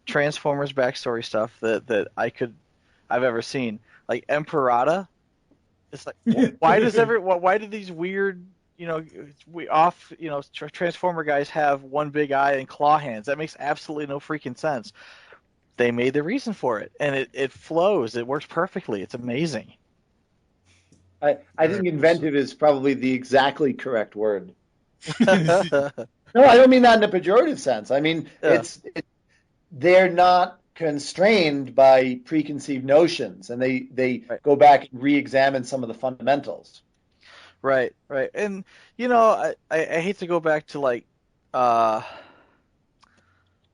Transformers backstory stuff that I've ever seen. Like Emperata. It's like why do these weird Transformer guys have one big eye and claw hands? That makes absolutely no freaking sense. They made the reason for it, and it flows. It works perfectly. It's amazing. I think inventive is probably the exactly correct word. No, I don't mean that in a pejorative sense. I mean, Yeah. They're not constrained by preconceived notions, and they Right. go back and re-examine some of the fundamentals. Right. And I hate to go back to like the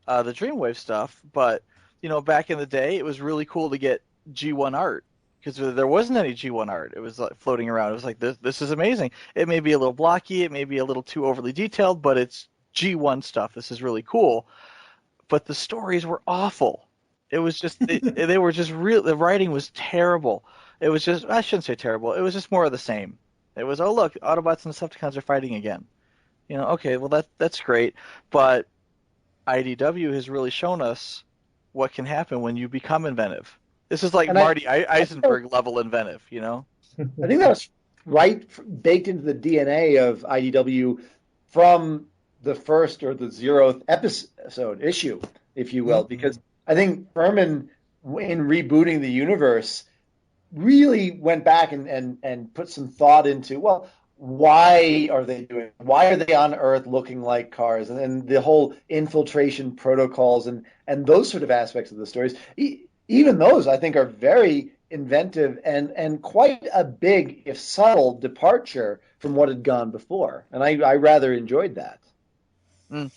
Dreamwave stuff, but back in the day, it was really cool to get G1 art because there wasn't any G1 art. It was like floating around. It was like this is amazing. It may be a little blocky, it may be a little too overly detailed, but it's G1 stuff. This is really cool. But the stories were awful. It was just they were just real. The writing was terrible. It was just I shouldn't say terrible. It was just more of the same. It was look, Autobots and Decepticons are fighting again. Okay, well that's great, but IDW has really shown us what can happen when you become inventive. This is like And Marty Eisenberg level inventive, I think that was baked into the DNA of IDW from the first or the 0th issue, if you will, because I think Furman, in rebooting the universe, really went back and put some thought into, well, why are they on Earth looking like cars, and the whole infiltration protocols and those sort of aspects of the stories. Even those, I think, are very inventive and quite a big, if subtle, departure from what had gone before. And I rather enjoyed that. Mm.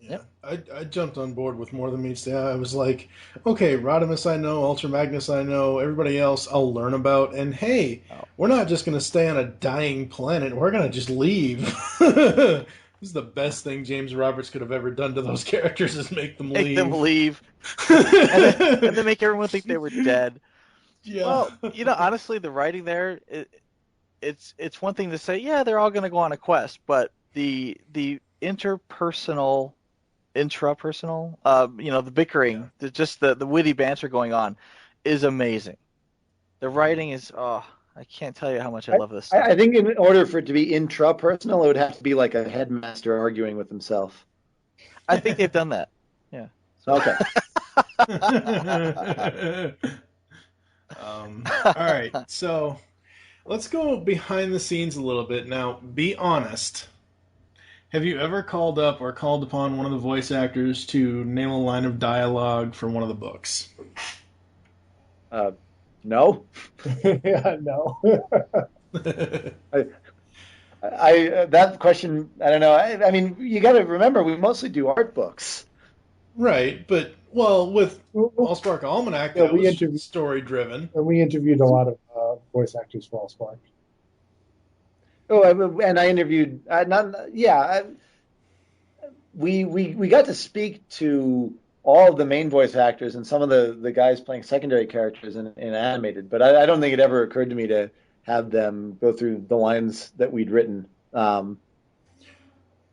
Yeah, I jumped on board with More Than Meets the Eye. I was like, okay, Rodimus I know, Ultra Magnus I know, everybody else I'll learn about, and hey, we're not just going to stay on a dying planet, we're going to just leave. This is the best thing James Roberts could have ever done to those characters is make them leave. and then make everyone think they were dead. Yeah. Well, honestly, the writing there, it's one thing to say, yeah, they're all going to go on a quest, but the intrapersonal, the bickering, the witty banter going on is amazing. The writing is, I can't tell you how much I love this stuff. I think in order for it to be intrapersonal, it would have to be like a headmaster arguing with himself. I think they've done that. Yeah. Okay. All right, so let's go behind the scenes a little bit. Now, be honest. Have you ever called up or called upon one of the voice actors to name a line of dialogue from one of the books? No. Yeah, no. That question, I don't know. I mean, you got to remember, we mostly do art books. Right, but, with Allspark Almanac, that was story-driven. And we interviewed a lot of voice actors for Allspark. Oh, and I interviewed. We got to speak to all of the main voice actors and some of the guys playing secondary characters in animated, but I don't think it ever occurred to me to have them go through the lines that we'd written. Oh,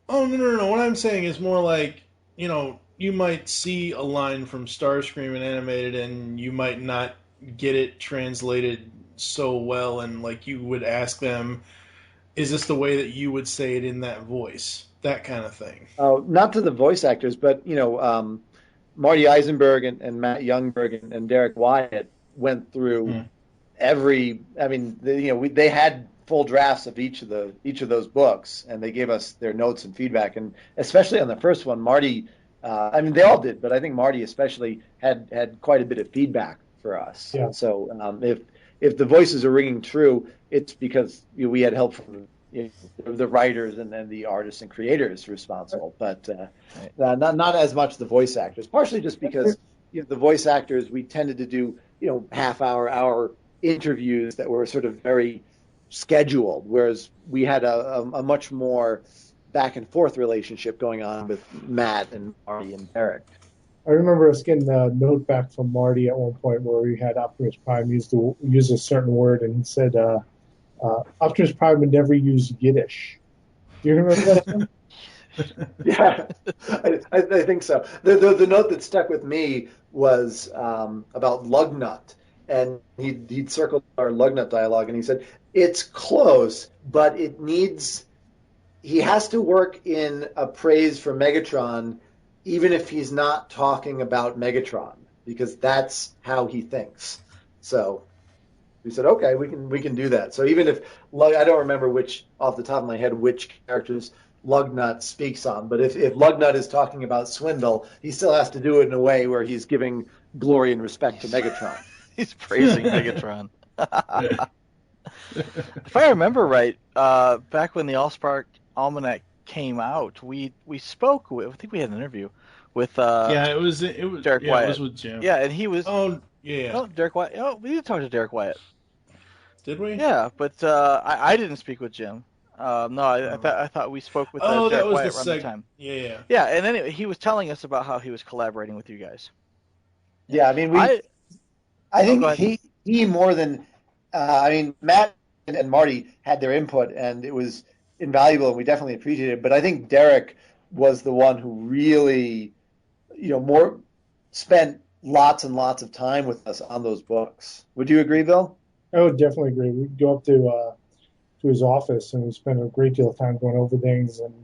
no. What I'm saying is more like, you might see a line from Starscream in animated and you might not get it translated so well, and like you would ask them, is this the way that you would say it in that voice? That kind of thing. Oh, not to the voice actors, but Marty Eisenberg and Matt Youngberg and Derek Wyatt went through every. I mean, they had full drafts of each of those books, and they gave us their notes and feedback. And especially on the first one, Marty. I mean, they all did, but I think Marty especially had quite a bit of feedback for us. Yeah. So if the voices are ringing true, it's because we had help from the writers and then the artists and creators responsible, but not as much the voice actors. Partially just because the voice actors, we tended to do half-hour interviews that were sort of very scheduled, whereas we had a much more back and forth relationship going on with Matt and Marty and Derek. I remember us getting a note back from Marty at one point where we had Optimus Prime use a certain word, and he said Optimus Prime would never use Yiddish. Do you remember that? Yeah, I think so. The note that stuck with me was about Lugnut, and he'd circled our Lugnut dialogue, and he said, it's close, but it needs... He has to work in a praise for Megatron, even if he's not talking about Megatron, because that's how he thinks. So we said, okay, we can do that. So even if I don't remember off the top of my head which characters Lugnut speaks on, but if Lugnut is talking about Swindle, he still has to do it in a way where he's giving glory and respect to Megatron. He's praising Megatron. If I remember right, back when the Allspark Almanac came out, we spoke with, I think we had an interview with it was Derek Wyatt. Wyatt. It was with Jim. Yeah, and he was Derek Wyatt. Oh, we did talk to Derek Wyatt. Did we? Yeah, but I didn't speak with Jim. I thought we spoke with Derek Wyatt around the time. Yeah. Yeah, and anyway, he was telling us about how he was collaborating with you guys. Yeah, I mean, I think he more than Matt and Marty had their input, and it was invaluable, and we definitely appreciated it. But I think Derek was the one who really, spent lots and lots of time with us on those books. Would you agree, Bill? I would definitely agree. We'd go up to his office, and we spent a great deal of time going over things, and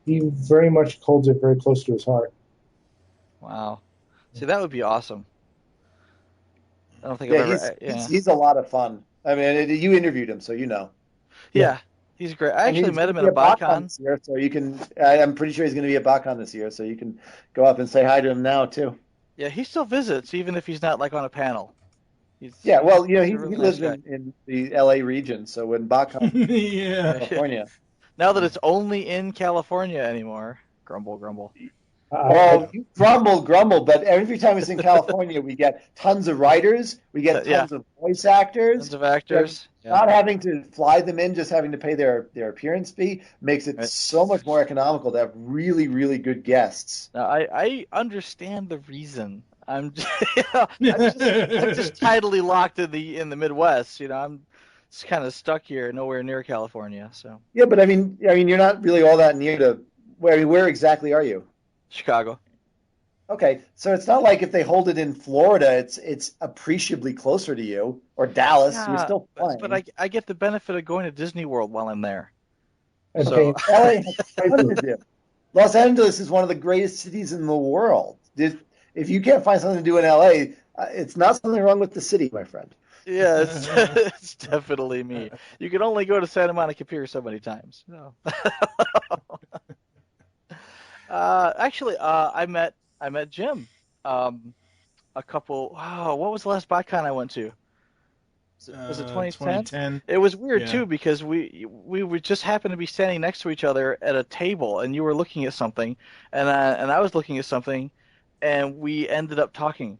he very much holds it very close to his heart. Wow. See, that would be awesome. I don't think I've ever... He's a lot of fun. I mean, you interviewed him, so you know. Yeah, he's great. I actually met him at a BotCon this year, so you can. I'm pretty sure he's going to be at BotCon this year, so you can go up and say hi to him now too. Yeah, he still visits, even if he's not like on a panel. He lives in the LA region, so when BotCon, California. Now that it's only in California anymore, grumble. You grumble, but every time it's in California, we get tons of writers, we get tons of voice actors, tons of actors. Not having to fly them in, just having to pay their appearance fee makes it so much more economical to have really, really good guests. Now, I understand the reason. I'm just tidally locked in the Midwest. I'm just kind of stuck here, nowhere near California. So yeah, but I mean, you're not really all that near to where exactly are you? Chicago. Okay, so it's not like if they hold it in Florida, it's appreciably closer to you, or Dallas. You're still flying. But I get the benefit of going to Disney World while I'm there. Okay, LA has Los Angeles is one of the greatest cities in the world. If you can't find something to do in LA, it's not something wrong with the city, my friend. Yeah, it's definitely me. You can only go to Santa Monica Pier so many times. No. Actually, I met Jim. A couple. What was the last BotCon I went to? Was it 2010? It was weird too because we would just happen to be standing next to each other at a table, and you were looking at something, and I was looking at something, and we ended up talking.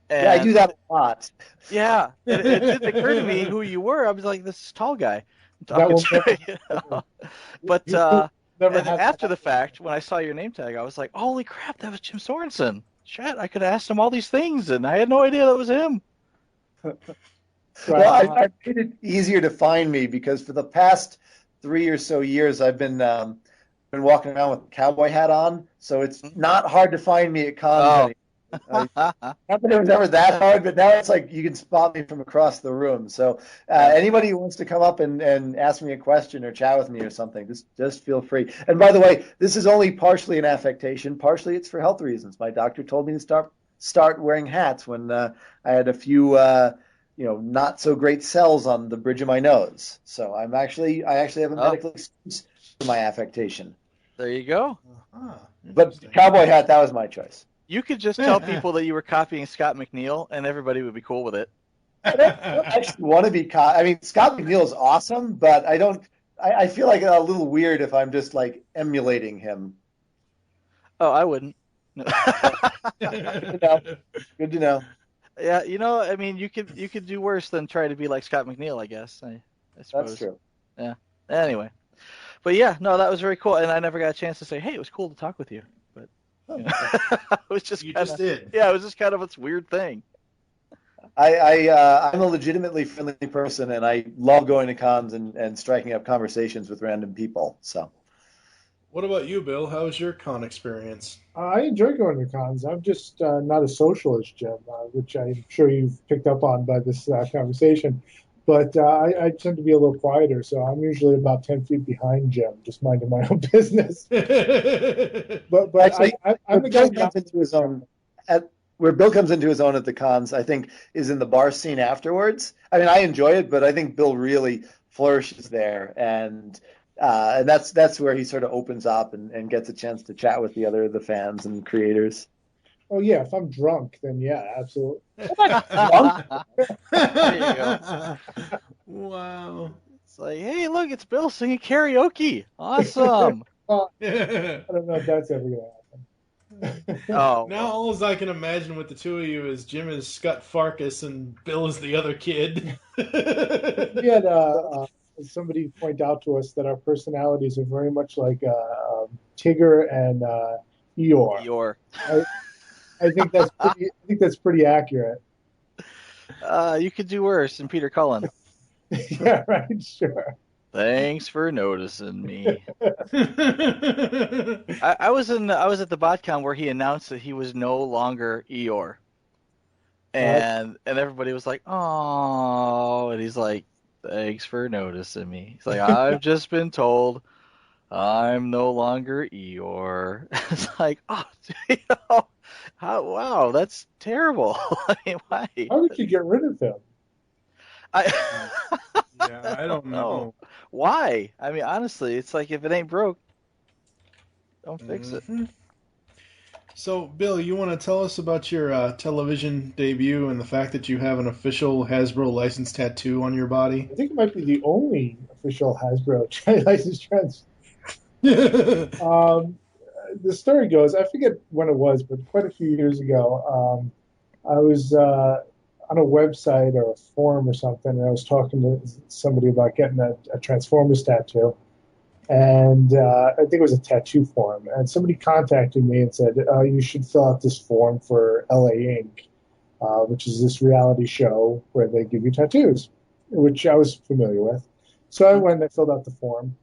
And, I do that a lot. Yeah, it didn't occur to me who you were. I was like, this tall guy. But and after the fact, when I saw your name tag, I was like, holy crap, that was Jim Sorensen. Shit, I could have asked him all these things, and I had no idea that was him. Well, I made it easier to find me because for the past 3 or so years, I've been walking around with a cowboy hat on, so it's not hard to find me at cons anymore. Not that it was ever that hard, but now it's like you can spot me from across the room. So anybody who wants to come up and ask me a question or chat with me or something, just feel free. And by the way, this is only partially an affectation. Partially it's for health reasons. My doctor told me to start wearing hats when I had a few not so great cells on the bridge of my nose. So I actually have a medical excuse for my affectation. There you go. But cowboy hat, that was my choice. You could just tell people that you were copying Scott McNeil, and everybody would be cool with it. I don't actually want to be I mean, Scott McNeil is awesome, but I feel like a little weird if I'm just like emulating him. Oh, I wouldn't. Good to know. Yeah, I mean, you could do worse than try to be like Scott McNeil, I guess. I suppose. That's true. Yeah. Anyway, but yeah, no, that was very cool, and I never got a chance to say, "Hey, it was cool to talk with you." But it was just just did. Yeah, it was just kind of this weird thing. I'm a legitimately friendly person, and I love going to cons and striking up conversations with random people. So. What about you, Bill? How was your con experience? I enjoy going to cons. I'm just not as social as Jim, which I'm sure you've picked up on by this conversation. But I tend to be a little quieter, so I'm usually about 10 feet behind Jim, just minding my own business. but Actually, I'm the guy Bill comes into his own where Bill comes into his own at the cons, I think, is in the bar scene afterwards. I mean, I enjoy it, but I think Bill really flourishes there, and that's where he sort of opens up and gets a chance to chat with the fans and creators. Oh yeah, if I'm drunk, then yeah, absolutely. There you go. Wow. It's like, hey, look, it's Bill singing karaoke. Awesome. I don't know if that's ever gonna happen. Oh. Now all I can imagine with the two of you is Jim is Scott Farkas and Bill is the other kid. We had somebody point out to us that our personalities are very much like Tigger and Eeyore. Eeyore. I think that's pretty accurate. You could do worse than Peter Cullen. Yeah, right, sure. Thanks for noticing me. I was at the BotCon where he announced that he was no longer Eeyore, and everybody was like, "Oh," and he's like, "Thanks for noticing me." He's like, "I've just been told I'm no longer Eeyore." It's like, oh, wow, that's terrible. I mean, why? How did you get rid of him? Yeah, I don't know. Why? I mean, honestly, it's like if it ain't broke, don't fix it. So, Bill, you want to tell us about your television debut and the fact that you have an official Hasbro licensed tattoo on your body? I think it might be the only official Hasbro licensed trans. The story goes, I forget when it was, but quite a few years ago, I was on a website or a forum or something, and I was talking to somebody about getting a Transformers tattoo. And I think it was a tattoo forum. And somebody contacted me and said, you should fill out this form for LA Inc., which is this reality show where they give you tattoos, which I was familiar with. So I went and I filled out the form.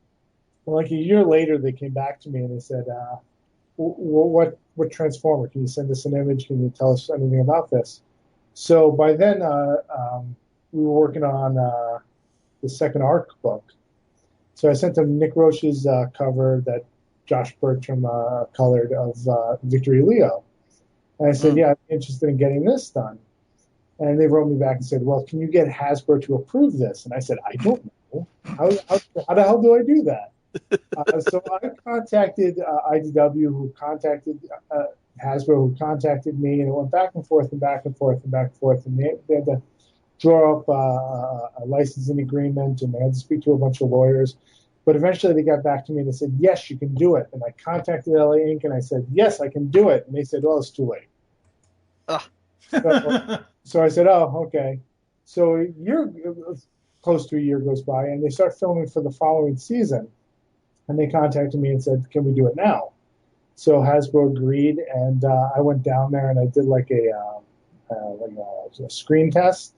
And like a year later, they came back to me and they said, what Transformer? Can you send us an image? Can you tell us anything about this? So by then, we were working on the second ARC book. So I sent them Nick Roche's cover that Josh Bertram colored of Victory Leo. And I said, yeah, I'm interested in getting this done. And they wrote me back and said, well, can you get Hasbro to approve this? And I said, I don't know. How the hell do I do that? So I contacted IDW, who contacted Hasbro, who contacted me, and it went back and forth and back and forth and back and forth. And they had to draw up a licensing agreement, and they had to speak to a bunch of lawyers. But eventually they got back to me and they said, yes, you can do it. And I contacted LA Inc. and I said, yes, I can do it. And they said, well, it's too late. So I said, oh, okay. So close to a year goes by, and they start filming for the following season. And they contacted me and said, can we do it now? So Hasbro agreed, and I went down there and I did like a screen test.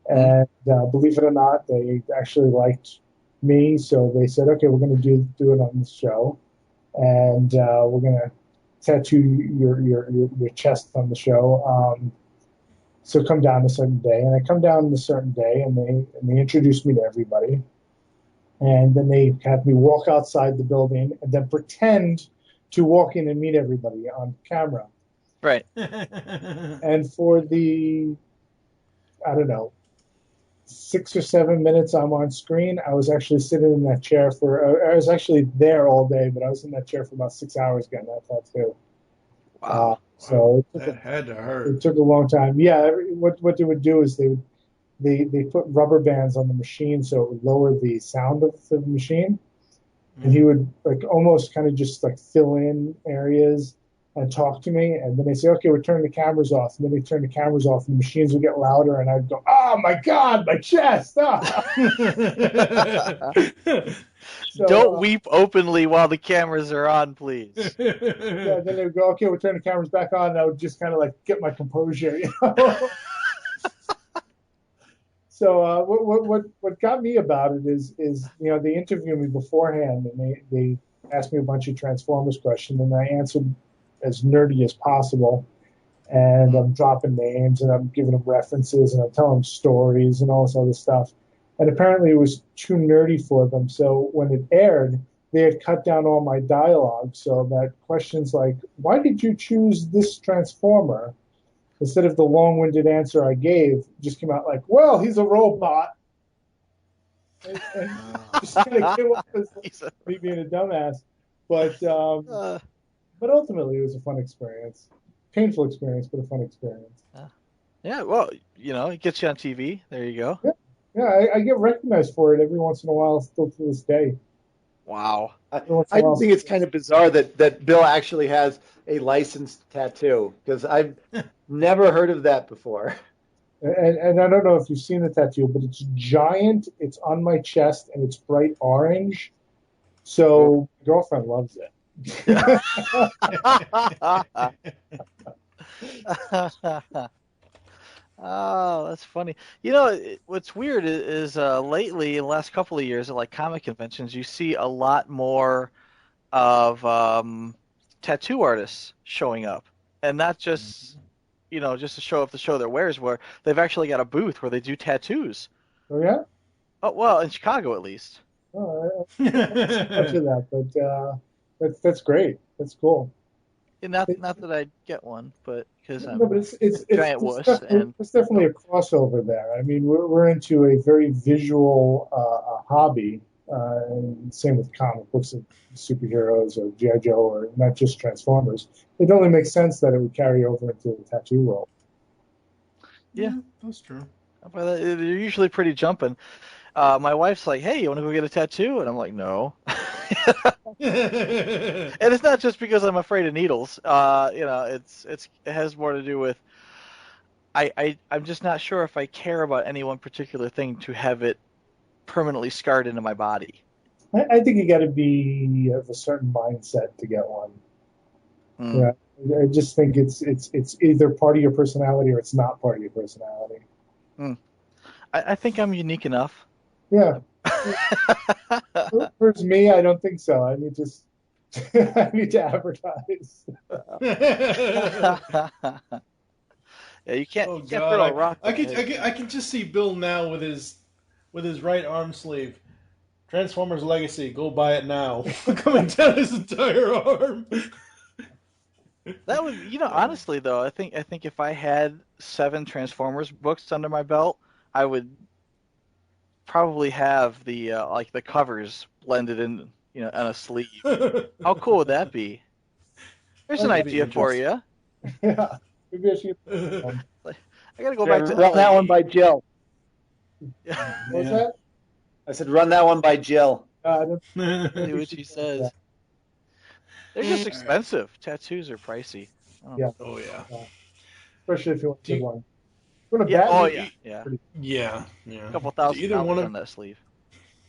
And believe it or not, they actually liked me. So they said, okay, we're going to do it on the show. And we're going to tattoo your chest on the show. So come down a certain day, and I come down on a certain day, and they introduce me to everybody, and then they have me walk outside the building and then pretend to walk in and meet everybody on camera. Right. And for the, I don't know, 6 or 7 minutes I'm on screen, I was actually sitting in that chair I was actually there all day, but I was in that chair for about 6 hours getting that tattoo. Wow. So that had to hurt. It took a long time. Yeah, what they would do is they put rubber bands on the machine so it would lower the sound of the machine, and he would like almost kind of just like fill in areas and talk to me, and then they say, okay, we're turning the cameras off, and then they turn the cameras off, and the machines would get louder, and I'd go, oh my God, my chest! Ah! So, Don't weep openly while the cameras are on, please. Yeah, then they would go, okay, we're turning the cameras back on, and I would just kind of like get my composure, you know. So what got me about it is they interviewed me beforehand, and they asked me a bunch of Transformers questions, and I answered as nerdy as possible, and I'm dropping names, and I'm giving them references, and I'm telling them stories and all this other stuff. And apparently it was too nerdy for them, so when it aired, they had cut down all my dialogue so that questions like, why did you choose this Transformer? Instead of the long-winded answer I gave, just came out like, well, he's a robot. And just kind of came off as me being a dumbass. But ultimately, it was a fun experience. Painful experience, but a fun experience. Yeah, well, it gets you on TV. There you go. Yeah, I get recognized for it every once in a while, still to this day. Wow. I think it's kind of bizarre that Bill actually has a licensed tattoo, because I've never heard of that before. And I don't know if you've seen the tattoo, but it's giant. It's on my chest, and it's bright orange. So my girlfriend loves it. Oh, that's funny. What's weird is lately, in the last couple of years, at like comic conventions, you see a lot more of tattoo artists showing up, and not just just to show up the show their wares, where they've actually got a booth where they do tattoos. Oh yeah. Oh well, in Chicago at least. Oh, I don't much of that, but that's great. That's cool. And not that I get one, but because I'm but it's giant wuss. It's definitely a crossover there. I mean, we're into a very visual hobby. And same with comic books and superheroes or G.I. Joe, or not just Transformers. It only makes sense that it would carry over into the tattoo world. Yeah, that's true. They're usually pretty jumping. My wife's like, "Hey, you want to go get a tattoo?" And I'm like, "No." And it's not just because I'm afraid of needles. It has more to do with I'm just not sure if I care about any one particular thing to have it permanently scarred into my body. I think you got to be of a certain mindset to get one. Yeah, I just think it's either part of your personality or it's not part of your personality. I think I'm unique enough. Yeah. For me, I don't think so. I need to advertise. Yeah, you can't. Oh you can't God! throw a rock. I can just see Bill now with his right arm sleeve. Transformers Legacy. Go buy it now. Coming down his entire arm. That would, honestly though, I think if I had 7 Transformers books under my belt, I would probably have the the covers blended in, on a sleeve. How cool would that be? There's an idea for you. Yeah, maybe I should. I gotta go back to run that one by Jill. What's that? I said, run that one by Jill. See what she says. They're just expensive. Tattoos are pricey. Yeah. Oh yeah. Especially if you want to do one. Yeah. A couple $1,000 on that sleeve.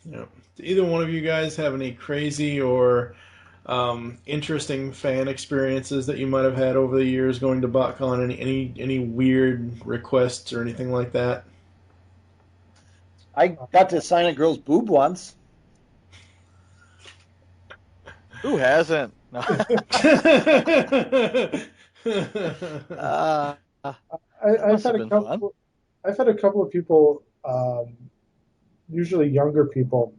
Yeah. Do either one of you guys have any crazy or interesting fan experiences that you might have had over the years going to BotCon? Any weird requests or anything like that? I got to sign a girl's boob once. Who hasn't? No. That I've must have had a been fun. couple. I've had a couple of people, usually younger people,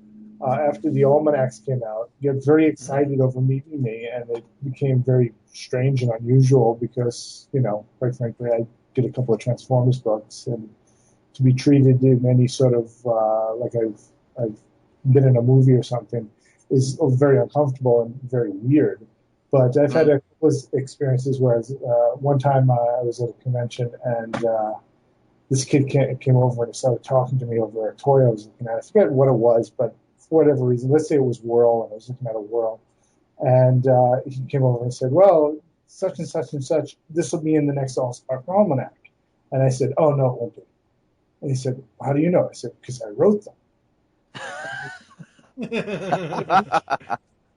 after the almanacs came out, get very excited over meeting me, and it became very strange and unusual because, quite frankly, I did a couple of Transformers books, and to be treated in any sort of like I've been in a movie or something is very uncomfortable and very weird. But I've had a couple of experiences where one time I was at a convention and this kid came over and started talking to me over a toy I was looking at. I forget what it was, but for whatever reason, let's say it was Whirl, and I was looking at a Whirl. And he came over and said, well, such and such and such, this will be in the next All-Star Almanac. And I said, oh, no, it won't be. And he said, how do you know? I said, because I wrote them.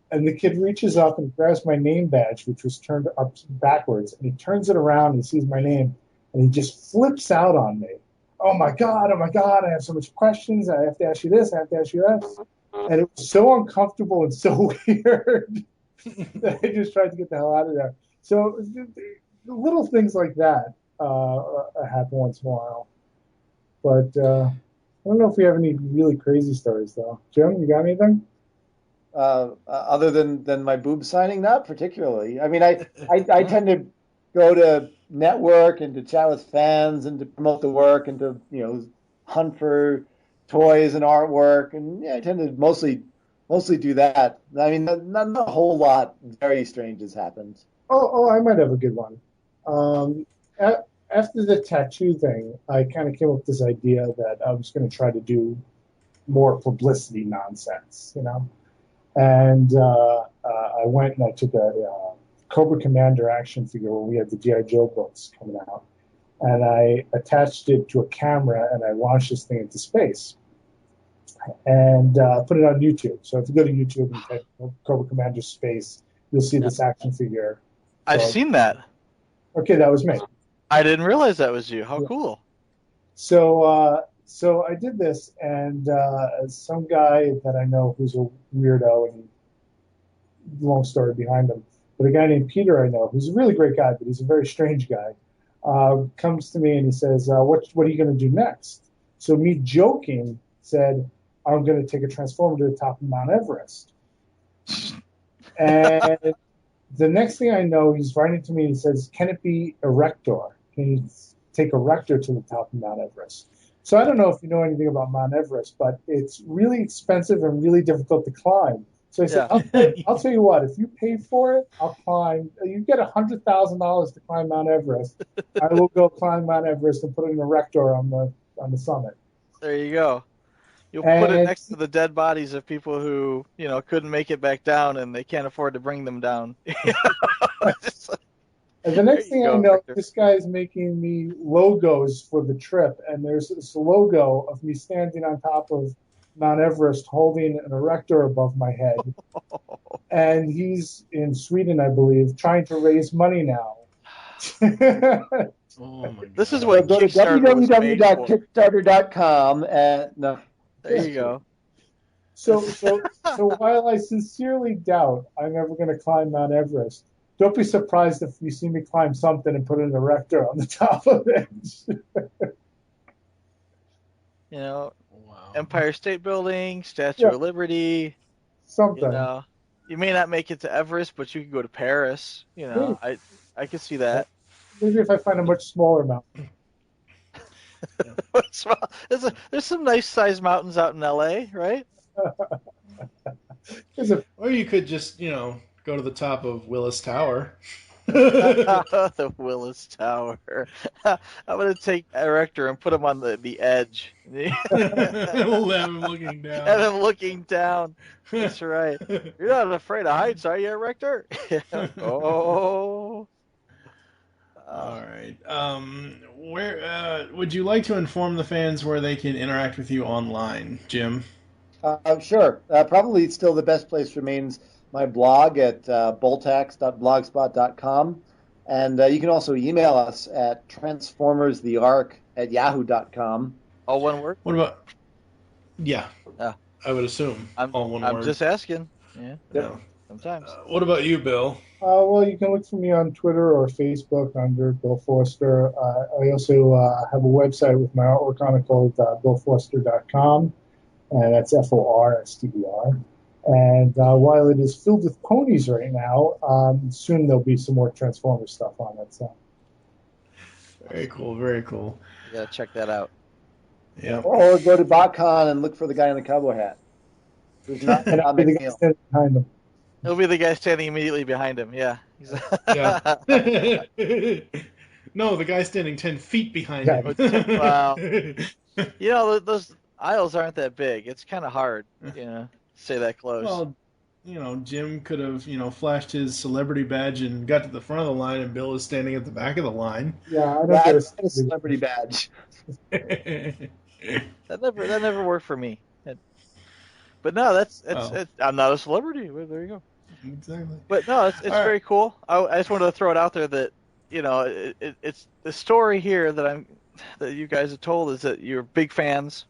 And the kid reaches up and grabs my name badge, which was turned up backwards, and he turns it around and sees my name, and he just flips out on me. Oh my God, I have so much questions. I have to ask you this, I have to ask you that. And it was so uncomfortable and so weird that I just tried to get the hell out of there. So little things like that happen once in a while. But I don't know if we have any really crazy stories, though. Jim, you got anything? Other than my boob signing, not particularly. I mean, I tend to go to network and to chat with fans and to promote the work and to hunt for toys and artwork, and I tend to mostly do that. I mean, not a whole lot very strange has happened. Oh, I might have a good one. After the tattoo thing, I kind of came up with this idea that I was going to try to do more publicity nonsense, And I went and I took a Cobra Commander action figure where we had the G.I. Joe books coming out. And I attached it to a camera and I launched this thing into space. And put it on YouTube. So if you go to YouTube and type Cobra Commander space, you'll see this action figure. I've seen that. Okay, that was me. I didn't realize that was you. How cool. So I did this, and some guy that I know who's a weirdo, and long story behind him, but a guy named Peter I know, who's a really great guy, but he's a very strange guy, comes to me and he says, what are you going to do next? So me joking said, I'm going to take a transformer to the top of Mount Everest. And the next thing I know, he's writing to me and he says, can it be Erector? Can you take Erector to the top of Mount Everest? So I don't know if you know anything about Mount Everest, but it's really expensive and really difficult to climb. So I said, I'll tell you what, if you pay for it, I'll climb. You get $100,000 to climb Mount Everest. I will go climb Mount Everest and put an Erector on the summit. There you go. You'll put it next to the dead bodies of people who, couldn't make it back down and they can't afford to bring them down. And the next thing I know, this guy is making me logos for the trip, and there's this logo of me standing on top of Mount Everest holding an Erector above my head. And he's in Sweden, I believe, trying to raise money now. Oh my God. This is what go to www.kickstarter.com and no. There you go. So while I sincerely doubt I'm ever going to climb Mount Everest, don't be surprised if you see me climb something and put an Erector on the top of it. Wow. Empire State Building, Statue of Liberty. Something. You may not make it to Everest, but you can go to Paris. I could see that. Maybe if I find a much smaller mountain. There's some nice sized mountains out in LA, right? Or you could just, go to the top of Willis Tower. The Willis Tower. I'm going to take Erector and put him on the edge. We'll have him looking down. Have him looking down. That's right. You're not afraid of heights, are you, Erector? Oh. All right. Where would you like to inform the fans where they can interact with you online, Jim? Sure. Probably still the best place remains my blog at boltax.blogspot.com. And you can also email us at transformersthearc@yahoo.com. All one word? What about... Yeah. I would assume. All one word. I'm just asking. Yeah. Yep. Sometimes. What about you, Bill? Well, you can look for me on Twitter or Facebook under Bill Forster. I also have a website with my artwork on it called BillForster.com, and that's FORSTER. And while it is filled with ponies right now, soon there'll be some more Transformers stuff on it. So. Very cool, very cool. You gotta check that out. Yeah. Or go to BotCon and look for the guy in the cowboy hat. Who's not And I'll be the guy standing behind them. It'll be the guy standing immediately behind him. Yeah. Yeah. No, the guy standing 10 feet behind Yeah. him. Wow. You know, those aisles aren't that big. It's kind of hard, stay that close. Well, Jim could have, flashed his celebrity badge and got to the front of the line, and Bill is standing at the back of the line. Yeah, I don't That's a celebrity badge. That never worked for me. But no, I'm not a celebrity. Well, there you go. Exactly. But no, it's very cool. I just wanted to throw it out there that it's the story here that you guys have told is that you're big fans,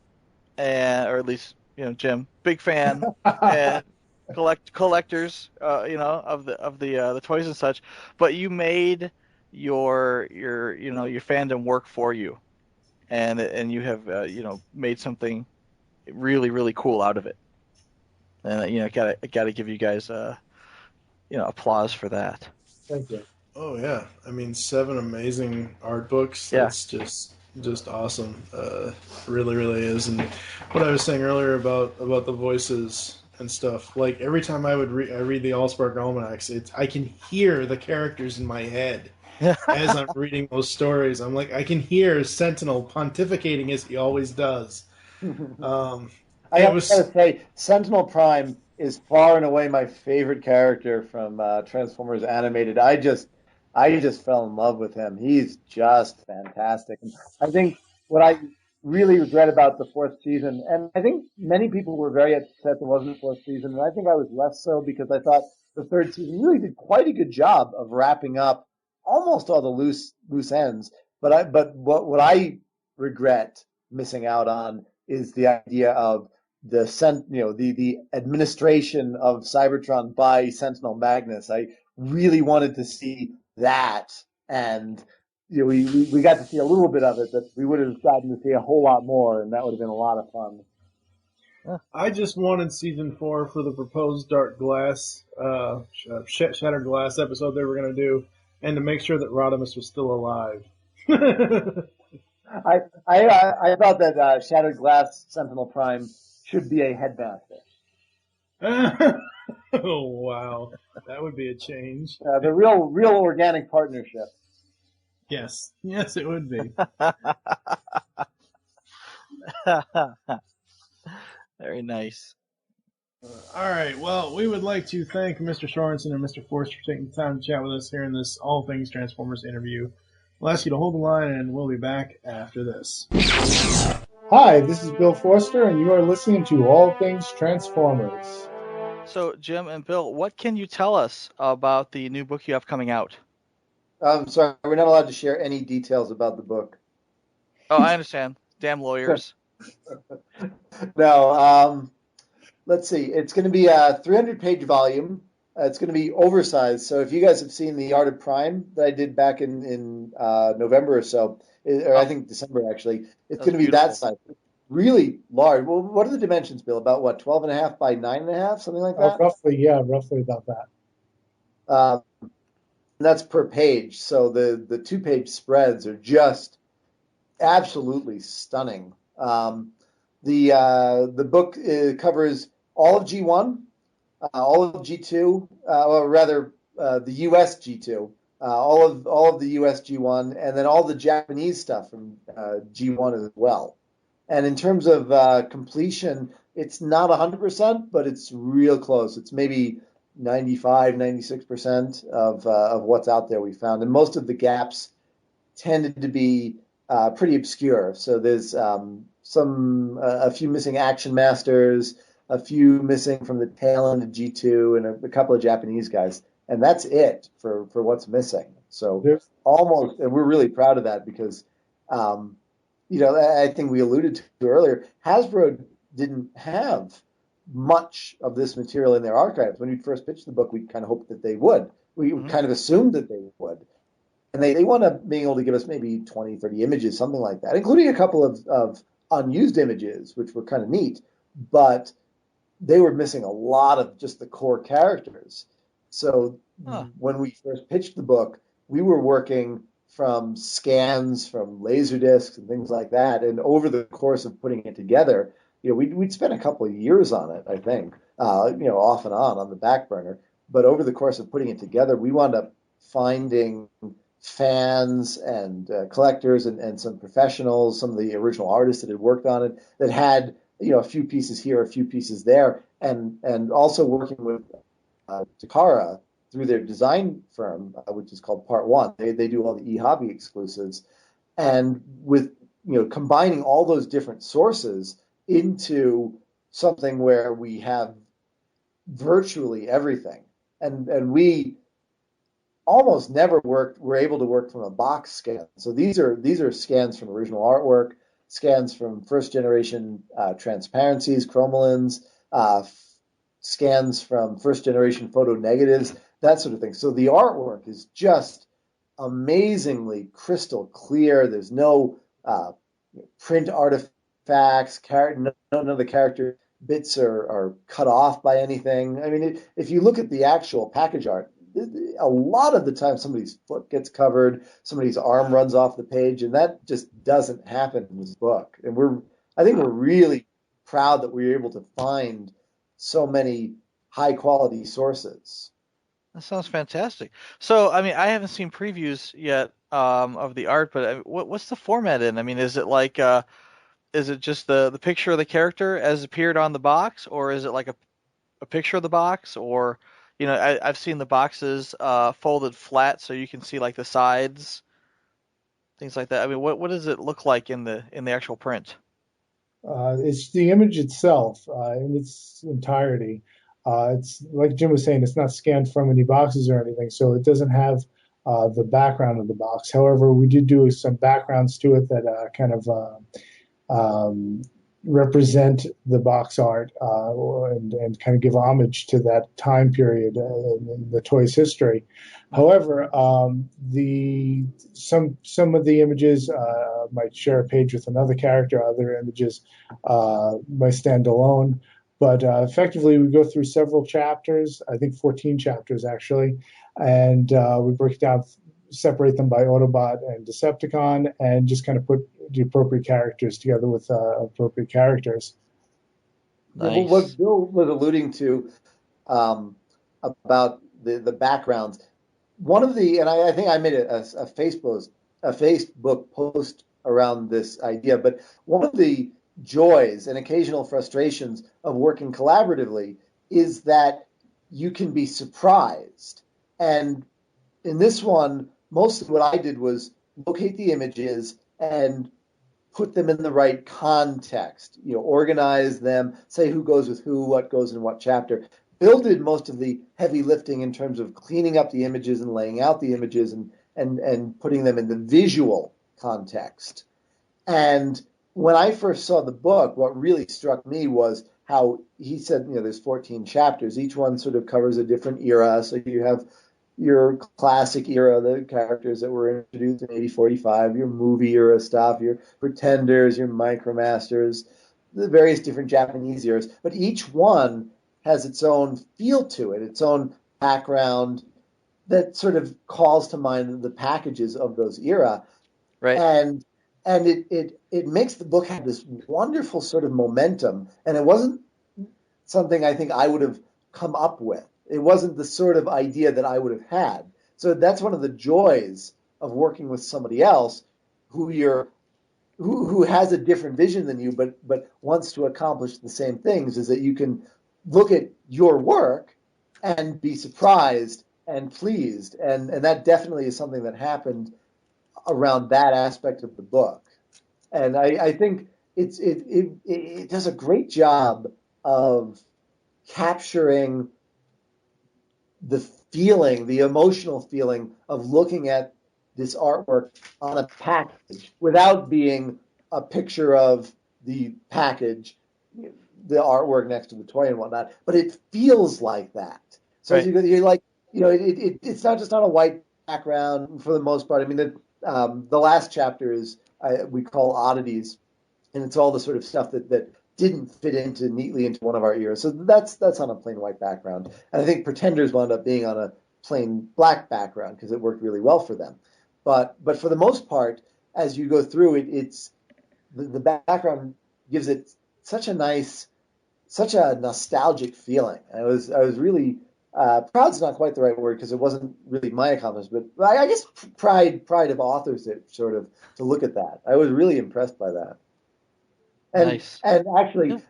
or at least Jim, big fan and collectors, of the toys and such. But you made your fandom work for you, and you have made something really, really cool out of it. And gotta give you guys applause for that. Thank you. Oh yeah, I mean 7 amazing art books. Yeah. That's just awesome. Really, really is. And what I was saying earlier about the voices and stuff. Like every time I read the Allspark Almanacs, I can hear the characters in my head as I'm reading those stories. I'm like, I can hear Sentinel pontificating as he always does. I have to say, Sentinel Prime is far and away my favorite character from Transformers Animated. I just fell in love with him. He's just fantastic. And I think what I really regret about the 4th season, and I think many people were very upset there wasn't a 4th season, and I think I was less so because I thought the 3rd season really did quite a good job of wrapping up almost all the loose ends. But what I regret missing out on is the idea of the administration of Cybertron by Sentinel Magnus. I really wanted to see that, and we got to see a little bit of it, but we would have gotten to see a whole lot more, and that would have been a lot of fun. I just wanted season 4 for the proposed Dark Glass, Shattered Glass episode they were going to do, and to make sure that Rodimus was still alive. I thought that Shattered Glass Sentinel Prime should be a headmaster. Oh wow, that would be a change. The real organic partnership. Yes, it would be. Very nice. All right. Well, we would like to thank Mr. Sorensen and Mr. Forster for taking the time to chat with us here in this All Things Transformers interview. We'll ask you to hold the line, and we'll be back after this. Hi, this is Bill Forster, and you are listening to All Things Transformers. So, Jim and Bill, what can you tell us about the new book you have coming out? I'm sorry, we're not allowed to share any details about the book. Oh, I understand. Damn lawyers. No, let's see. It's going to be a 300-page volume. It's going to be oversized. So if you guys have seen the Art of Prime that I did back in November or so, or I think December actually, it's going to be that size. Really large. Well, what are the dimensions, Bill? About what, 12.5 by 9.5, something like that? Roughly about that. That's per page. So the 2-page spreads are just absolutely stunning. The book covers all of G1, all of G2, or rather the US G2, all of the US G1, and then all the Japanese stuff from G1 as well. And in terms of completion, it's not 100%, but it's real close. It's maybe 95, 96% of what's out there we found. And most of the gaps tended to be pretty obscure. So there's a few missing Action Masters, a few missing from the tail end of G2, and a couple of Japanese guys. And that's it for what's missing. So almost, and we're really proud of that because, I think we alluded to earlier, Hasbro didn't have much of this material in their archives. When we first pitched the book, we kind of hoped that they would. We kind of assumed that they would. And they wound up being able to give us maybe 20, 30 images, something like that, including a couple of unused images, which were kind of neat. But they were missing a lot of just the core characters. So when we first pitched the book, we were working from scans from laser discs and things like that. And over the course of putting it together, we'd spent a couple of years on it, I think, off and on the back burner. But over the course of putting it together, we wound up finding fans and collectors and some professionals, some of the original artists that had worked on it, that had a few pieces here, a few pieces there, and also working with Takara through their design firm, which is called Part One. They do all the eHobby exclusives, and with combining all those different sources into something where we have virtually everything, and we almost never were able to work from a box scan. So these are scans from original artwork, scans from first generation transparencies, chromolins, scans from first generation photo negatives, that sort of thing. So the artwork is just amazingly crystal clear. There's no print artifacts. None of the character bits are cut off by anything. I mean, if you look at the actual package art, a lot of the time somebody's foot gets covered, somebody's arm runs off the page, and that just doesn't happen in this book. And I think we're really proud that we were able to find so many high quality sources. That sounds fantastic. So, I mean, I haven't seen previews yet of the art, but what's the format in? I mean, is it like is it just the picture of the character as appeared on the box, or is it like a picture of the box, or I've seen the boxes folded flat so you can see like the sides, things like that. I mean, what does it look like in the actual print? It's the image itself in its entirety. It's like Jim was saying, it's not scanned from any boxes or anything, so it doesn't have the background of the box. However, we did do some backgrounds to it that kind of represent the box art and kind of give homage to that time period in the toy's history. However, some of the images might share a page with another character. Other images might stand alone. But effectively, we go through several chapters, I think 14 chapters actually, and we break it down, separate them by Autobot and Decepticon, and just kind of put the appropriate characters together with appropriate characters. Nice. What Bill was alluding to about the backgrounds, and I think I made a Facebook post around this idea, but one of the joys and occasional frustrations of working collaboratively is that you can be surprised. And in this one, mostly what I did was locate the images and put them in the right context, organize them, say who goes with who, what goes in what chapter. Bill did most of the heavy lifting in terms of cleaning up the images and laying out the images and putting them in the visual context. And when I first saw the book, what really struck me was how he said, there's 14 chapters. Each one sort of covers a different era. So you have your classic era, the characters that were introduced in 8045, your movie era stuff, your Pretenders, your Micromasters, the various different Japanese eras. But each one has its own feel to it, its own background that sort of calls to mind the packages of those era. Right. And it makes the book have this wonderful sort of momentum. And it wasn't something I think I would have come up with. It wasn't the sort of idea that I would have had. So that's one of the joys of working with somebody else who has a different vision than you, but wants to accomplish the same things, is that you can look at your work and be surprised and pleased. And that definitely is something that happened around that aspect of the book. And I think it does a great job of capturing the feeling, the emotional feeling of looking at this artwork on a package without being a picture of the package the artwork next to the toy and whatnot, but it feels like that. So Right. as you go, you're like, it's not just on a white background for the most part. I mean, the last chapter is we call oddities, and it's all the sort of stuff that didn't fit neatly into one of our eras. So that's on a plain white background. And I think Pretenders wound up being on a plain black background because it worked really well for them. But for the most part, as you go through it, it's the background gives it such a nostalgic feeling. I was really proud's not quite the right word because it wasn't really my accomplishment, but I guess pride of authors that sort of to look at that. I was really impressed by that. And Nice. and actually,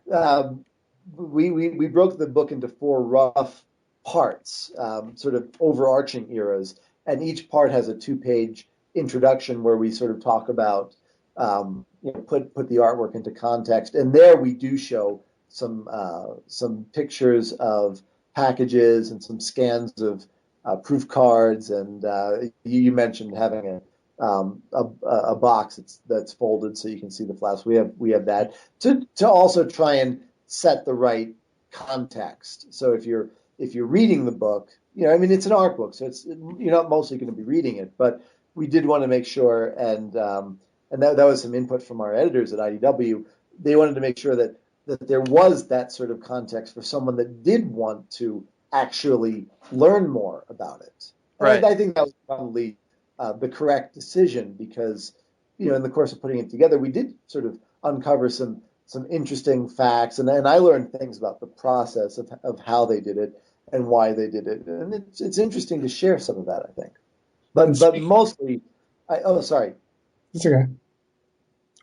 we broke the book into 4 rough parts, sort of overarching eras, and each part has a 2-page introduction where we sort of talk about put the artwork into context, and there we do show some pictures of packages and some scans of proof cards, and you mentioned having a box that's folded so you can see the flaps. We have that to also try and set the right context. So if you're reading the book, I mean, it's an art book, so you're not mostly going to be reading it, but we did want to make sure, and that was some input from our editors at IDW. They wanted to make sure that there was that sort of context for someone that did want to actually learn more about it. And Right. I think that was probably the correct decision because, in the course of putting it together, we did sort of uncover some interesting facts, and I learned things about the process of how they did it and why they did it, and it's interesting to share some of that, I think. But mostly, sorry. It's okay.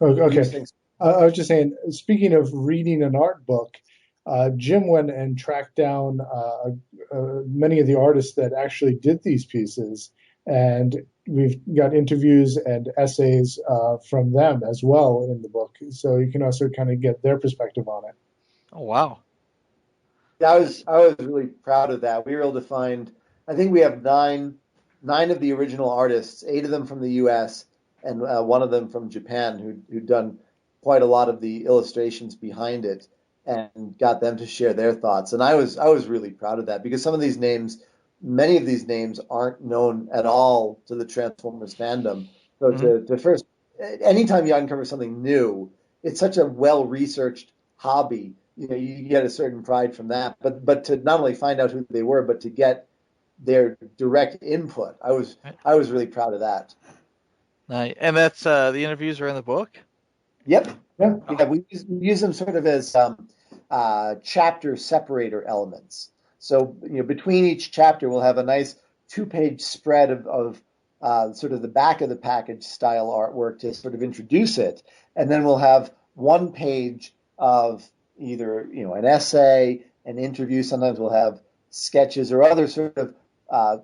Oh, okay. I was just saying, speaking of reading an art book, Jim went and tracked down many of the artists that actually did these pieces, and we've got interviews and essays from them as well in the book, so you can also kind of get their perspective on it. Oh wow! Yeah, I was really proud of that. We were able to find, I think we have nine of the original artists, 8 of them from the U.S. and 1 of them from Japan, who'd done quite a lot of the illustrations behind it, and got them to share their thoughts. And I was really proud of that because many of these names aren't known at all to the Transformers fandom. So to first, anytime you uncover something new, it's such a well-researched hobby. You get a certain pride from that. But to not only find out who they were, but to get their direct input, I was really proud of that. Nice. And that's the interviews are in the book? Yep. Yeah, we use them sort of as chapter separator elements. So between each chapter, we'll have a nice 2-page spread of sort of the back of the package style artwork to sort of introduce it, and then we'll have 1 page of either an essay, an interview. Sometimes we'll have sketches or other sort of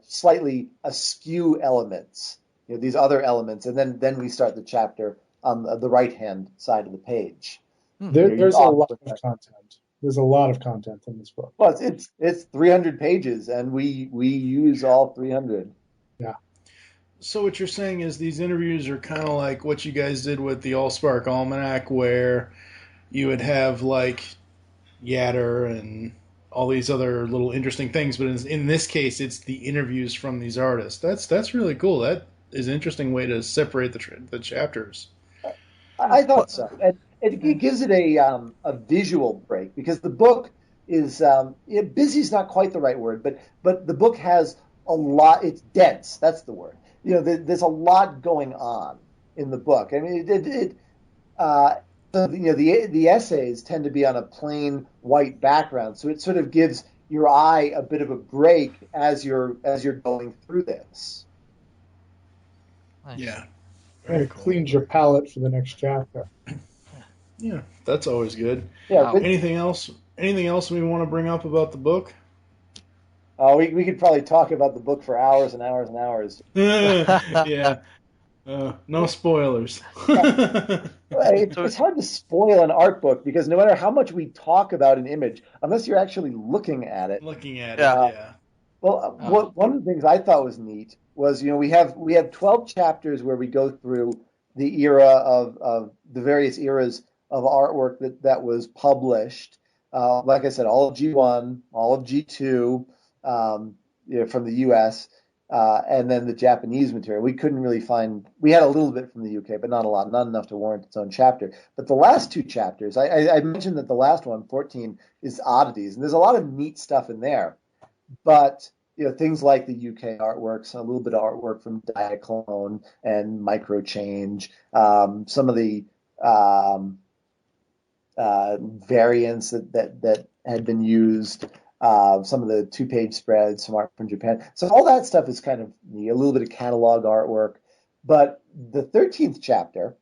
slightly askew elements. These other elements, and then we start the chapter on the right-hand side of the page. There's a lot of content. There's a lot of content in this book. Well, it's 300 pages, and we use all 300. Yeah. So what you're saying is these interviews are kind of like what you guys did with the Allspark Almanac, where you would have like Yatter and all these other little interesting things, but in this case, it's the interviews from these artists. That's really cool. That is an interesting way to separate the chapters. I thought so. And it gives it a visual break because the book is busy is not quite the right word, but the book has a lot. It's dense. That's the word. There's a lot going on in the book. I mean, the essays tend to be on a plain white background, so it sort of gives your eye a bit of a break as you're going through this. Nice. Yeah. And it cleans your palate for the next chapter. Yeah, that's always good. Yeah. Anything else we want to bring up about the book? We could probably talk about the book for hours and hours and hours. Yeah. No spoilers. It's hard to spoil an art book because no matter how much we talk about an image, unless you're actually looking at it. Yeah. Well, one of the things I thought was neat was, we have 12 chapters where we go through the era of the various eras of artwork that was published. like I said, all of G1, all of G2, from the US, and then the Japanese material. We couldn't really find, we had a little bit from the UK, but not a lot, not enough to warrant its own chapter. But the last two chapters, I mentioned that the last one, 14, is oddities, and there's a lot of neat stuff in there. But things like the UK artworks, a little bit of artwork from Diaclone and Microchange, some of the variants that had been used, some of the 2-page spreads, some art from Japan. So all that stuff is kind of neat, a little bit of catalog artwork. But the 13th chapter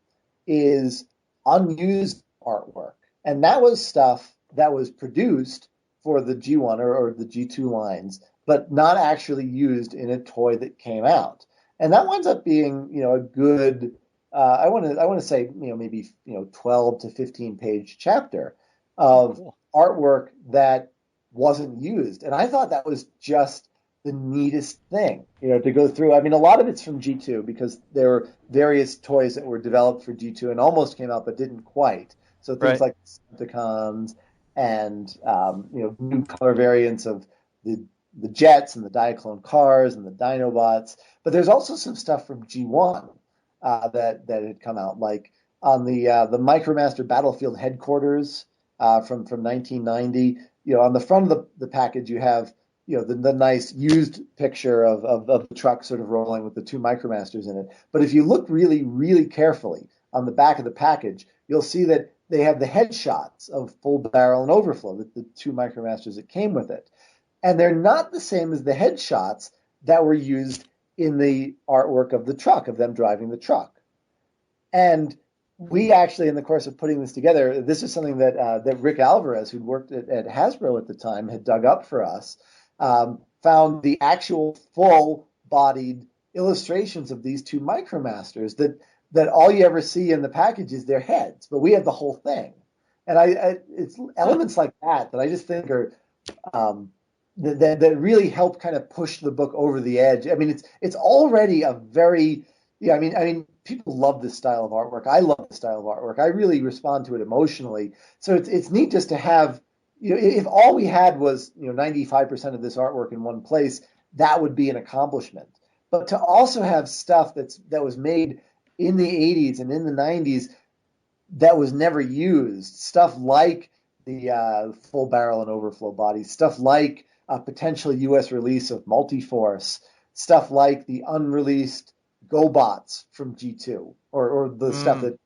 is unused artwork. And that was stuff that was produced for the G1 or the G2 lines, but not actually used in a toy that came out. And that winds up being, a good, I want to say, maybe 12 to 15-page chapter of artwork that wasn't used. And I thought that was just the neatest thing, to go through. I mean, a lot of it's from G2 because there were various toys that were developed for G2 and almost came out but didn't quite. So things like Decepticons and new color variants of the jets and the Diaclone cars and the Dinobots. But there's also some stuff from G1 that had come out, like on the Micromaster Battlefield headquarters from 1990. On the front of the package, you have the nice used picture of the truck sort of rolling with the two Micromasters in it. But if you look really, really carefully on the back of the package, you'll see that they have the headshots of Full Barrel and Overflow, the two Micromasters that came with it. And they're not the same as the headshots that were used in the artwork of the truck, of them driving the truck. And we actually, in the course of putting this together, this is something that Rick Alvarez, who'd worked at Hasbro at the time, had dug up for us, found the actual full-bodied illustrations of these two Micromasters that all you ever see in the package is their heads, but we have the whole thing. And it's elements like that I just think are that really help kind of push the book over the edge. I mean, it's already a very, I mean, people love this style of artwork. I love this style of artwork. I really respond to it emotionally. So it's neat just to have, if all we had was 95% of this artwork in one place, that would be an accomplishment. But to also have stuff that was made in the 80s and in the 90s that was never used, stuff like the Full Barrel and Overflow bodies, stuff like a potential U.S. release of Multiforce, stuff like the unreleased GoBots from G2, or the stuff that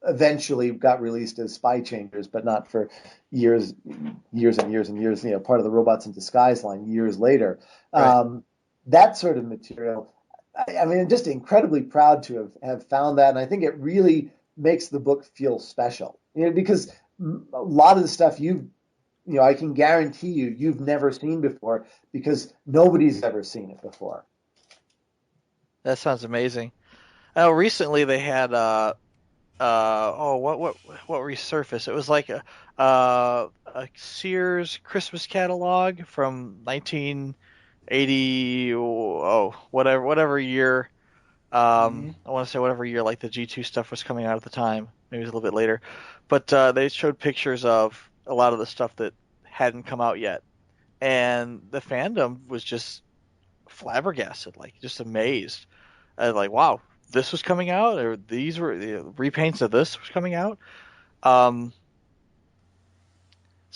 eventually got released as Spy Changers, but not for years and years and years, part of the Robots in Disguise line years later. Right. That sort of material. I mean, I'm just incredibly proud to have found that, and I think it really makes the book feel special. Because a lot of the stuff I can guarantee you've never seen before because nobody's ever seen it before. That sounds amazing. I know recently they had what resurfaced? It was like a Sears Christmas catalog from 1980, whatever year. I want to say whatever year like the G2 stuff was coming out at the time. Maybe it was a little bit later. But they showed pictures of a lot of the stuff that hadn't come out yet. And the fandom was just flabbergasted, like just amazed. Like, wow, this was coming out? Or these were repaints of this was coming out? So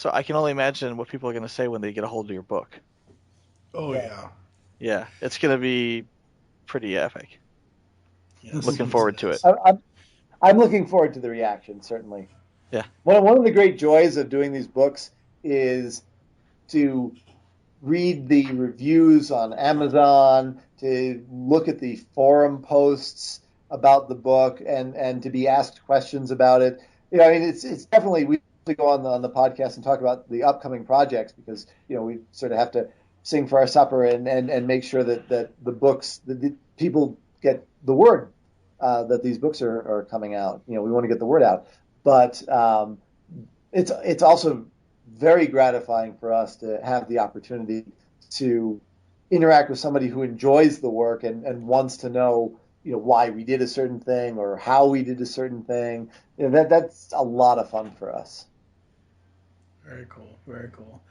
I can only imagine what people are going to say when they get a hold of your book. Oh, yeah. Yeah, it's going to be pretty epic. Yes, looking forward to it. I'm looking forward to the reaction, certainly. Yeah. One of the great joys of doing these books is to read the reviews on Amazon, to look at the forum posts about the book, and to be asked questions about it. I mean, it's definitely, we have to go on the podcast and talk about the upcoming projects because we sort of have to sing for our supper and make sure that the books, the people get the word that these books are coming out. We want to get the word out, but it's also very gratifying for us to have the opportunity to interact with somebody who enjoys the work and wants to know why we did a certain thing or how we did a certain thing. That's a lot of fun for us. Very cool. Very cool.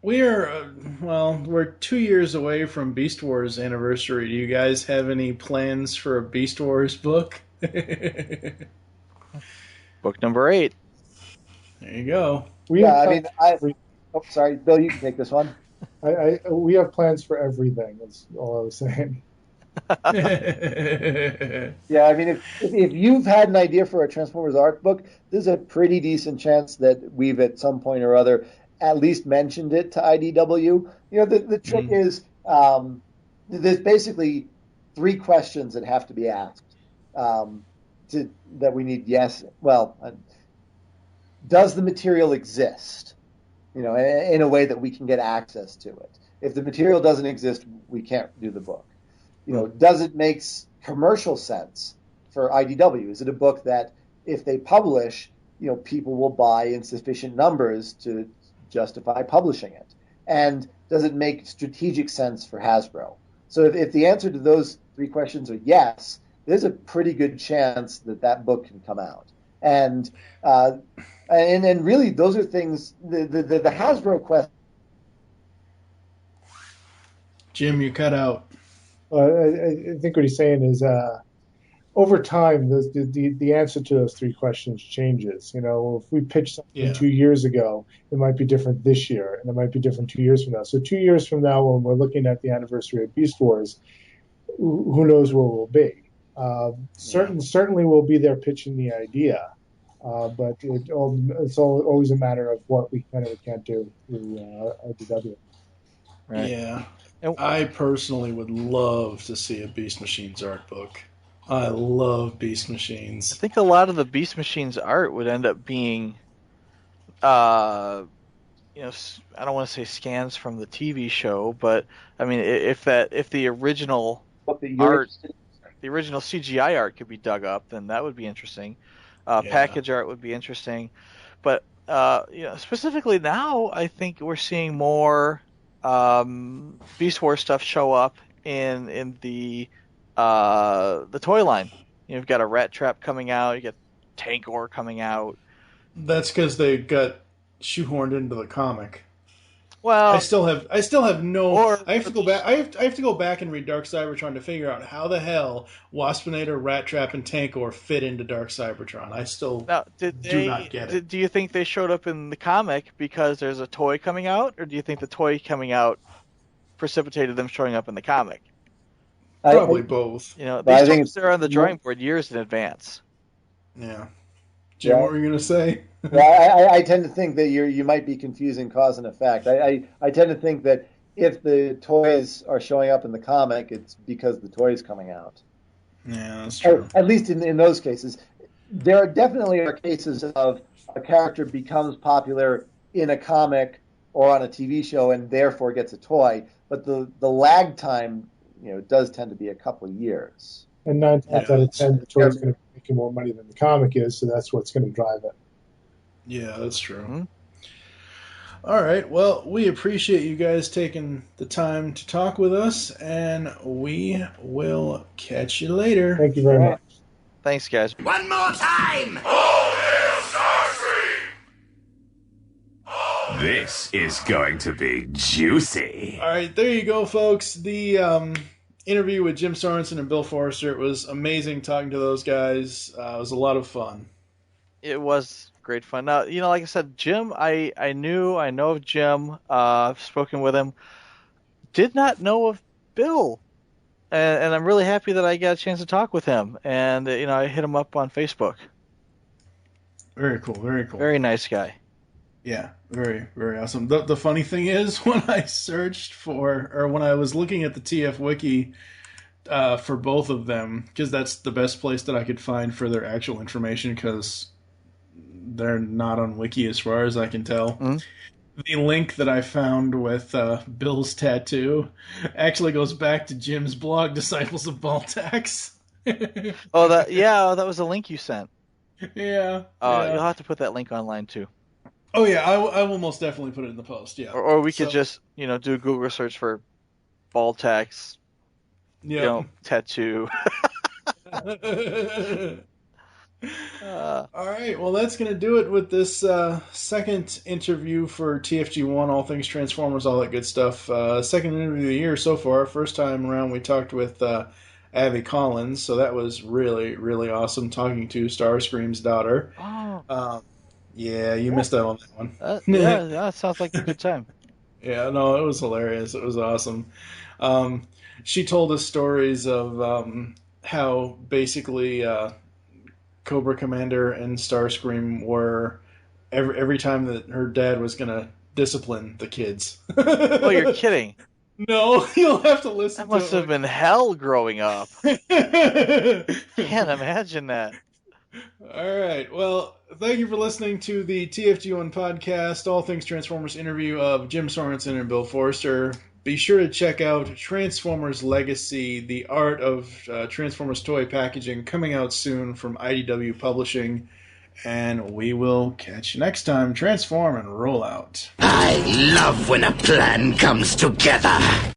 We are, we're 2 years away from Beast Wars anniversary. Do you guys have any plans for a Beast Wars book? Book number 8. There you go. We Yeah, have I mean, plans for sorry, Bill, you can take this one. we have plans for everything. That's all I was saying. Yeah, I mean, if you've had an idea for a Transformers art book, there's a pretty decent chance that we've at some point or other at least mentioned it to IDW. You know, the trick is there's basically 3 questions that have to be asked that we need. Yes, well, does the material exist? You know, in a way that we can get access to it. If the material doesn't exist, we can't do the book. You know, does it make commercial sense for IDW? Is it a book that if they publish, you know, people will buy in sufficient numbers to justify publishing it? And does it make strategic sense for Hasbro? So if the answer to those 3 questions are yes, there's a pretty good chance that book can come out. And really, those are things. The Hasbro question. Jim, you cut out. I think what he's saying is, over time, the answer to those 3 questions changes. You know, if we pitched something 2 years ago, it might be different this year, and it might be different 2 years from now. So 2 years from now, when we're looking at the anniversary of Beast Wars, who knows where we'll be? Certainly, we'll be there pitching the idea. But it's always a matter of what we can and can't do through IDW. Right. Yeah. I personally would love to see a Beast Machines art book. I love Beast Machines. I think a lot of the Beast Machines art would end up being, I don't want to say scans from the TV show, but I mean, if the original art, the original CGI art could be dug up, then that would be interesting. Package art would be interesting, but specifically now, I think we're seeing more Beast Wars stuff show up in the toy line. You've got a Rat Trap coming out, you got Tankor coming out. That's because they got shoehorned into the comic. Well, I still have no. I have to go back. I have to go back and read Dark Cybertron to figure out how the hell Waspinator, Rat Trap, and Tankor fit into Dark Cybertron. I still do not get it. Do you think they showed up in the comic because there's a toy coming out, or do you think the toy coming out precipitated them showing up in the comic? Probably both. You know, these toys are on the drawing board years in advance. Yeah. Jim, what were you going to say? Well, I tend to think that you might be confusing cause and effect. I tend to think that if the toys are showing up in the comic, it's because the toy is coming out. Yeah, that's true. At least in those cases. There are definitely cases of a character becomes popular in a comic or on a TV show and therefore gets a toy, but the lag time, does tend to be a couple of years. And 9 times out of 10, the toy is going to be making more money than the comic is, so that's what's going to drive it. Yeah, that's true. Mm-hmm. All right. Well, we appreciate you guys taking the time to talk with us, and we will catch you later. Thank you very much. Thanks, guys. One more time! All hail Starscream! This is going to be juicy. All right, there you go, folks. The interview with Jim Sorensen and Bill Forster. It was amazing talking to those guys. It was a lot of fun. It was great fun. Now, like I said, Jim, I know of Jim. I've spoken with him. Did not know of Bill. And I'm really happy that I got a chance to talk with him. And, I hit him up on Facebook. Very cool, very cool. Very nice guy. Yeah, very, very awesome. The funny thing is, when I searched when I was looking at the TF Wiki for both of them, because that's the best place that I could find for their actual information, because they're not on Wiki as far as I can tell. Mm-hmm. The link that I found with Bill's tattoo actually goes back to Jim's blog, Disciples of Baltax. That was a link you sent. Yeah. You'll have to put that link online too. Oh yeah, I will most definitely put it in the post. Yeah. Or we could just do a Google search for Baltax. Tattoo. All right, well, that's going to do it with this second interview for TFG1, All Things Transformers, all that good stuff. Second interview of the year so far. First time around, we talked with Abby Collins, so that was really, really awesome, talking to Starscream's daughter. Oh. Yeah, you missed out on that one. Yeah, that sounds like a good time. Yeah, no, it was hilarious. It was awesome. She told us stories of how basically Cobra Commander and Starscream were every time that her dad was going to discipline the kids. Oh, you're kidding. No, you'll have to listen That must have been hell growing up. Can't imagine that. All right. Well, thank you for listening to the TFG1 podcast, All Things Transformers interview of Jim Sorensen and Bill Forster. Be sure to check out Transformers Legacy, the art of Transformers toy packaging, coming out soon from IDW Publishing. And we will catch you next time. Transform and roll out. I love when a plan comes together.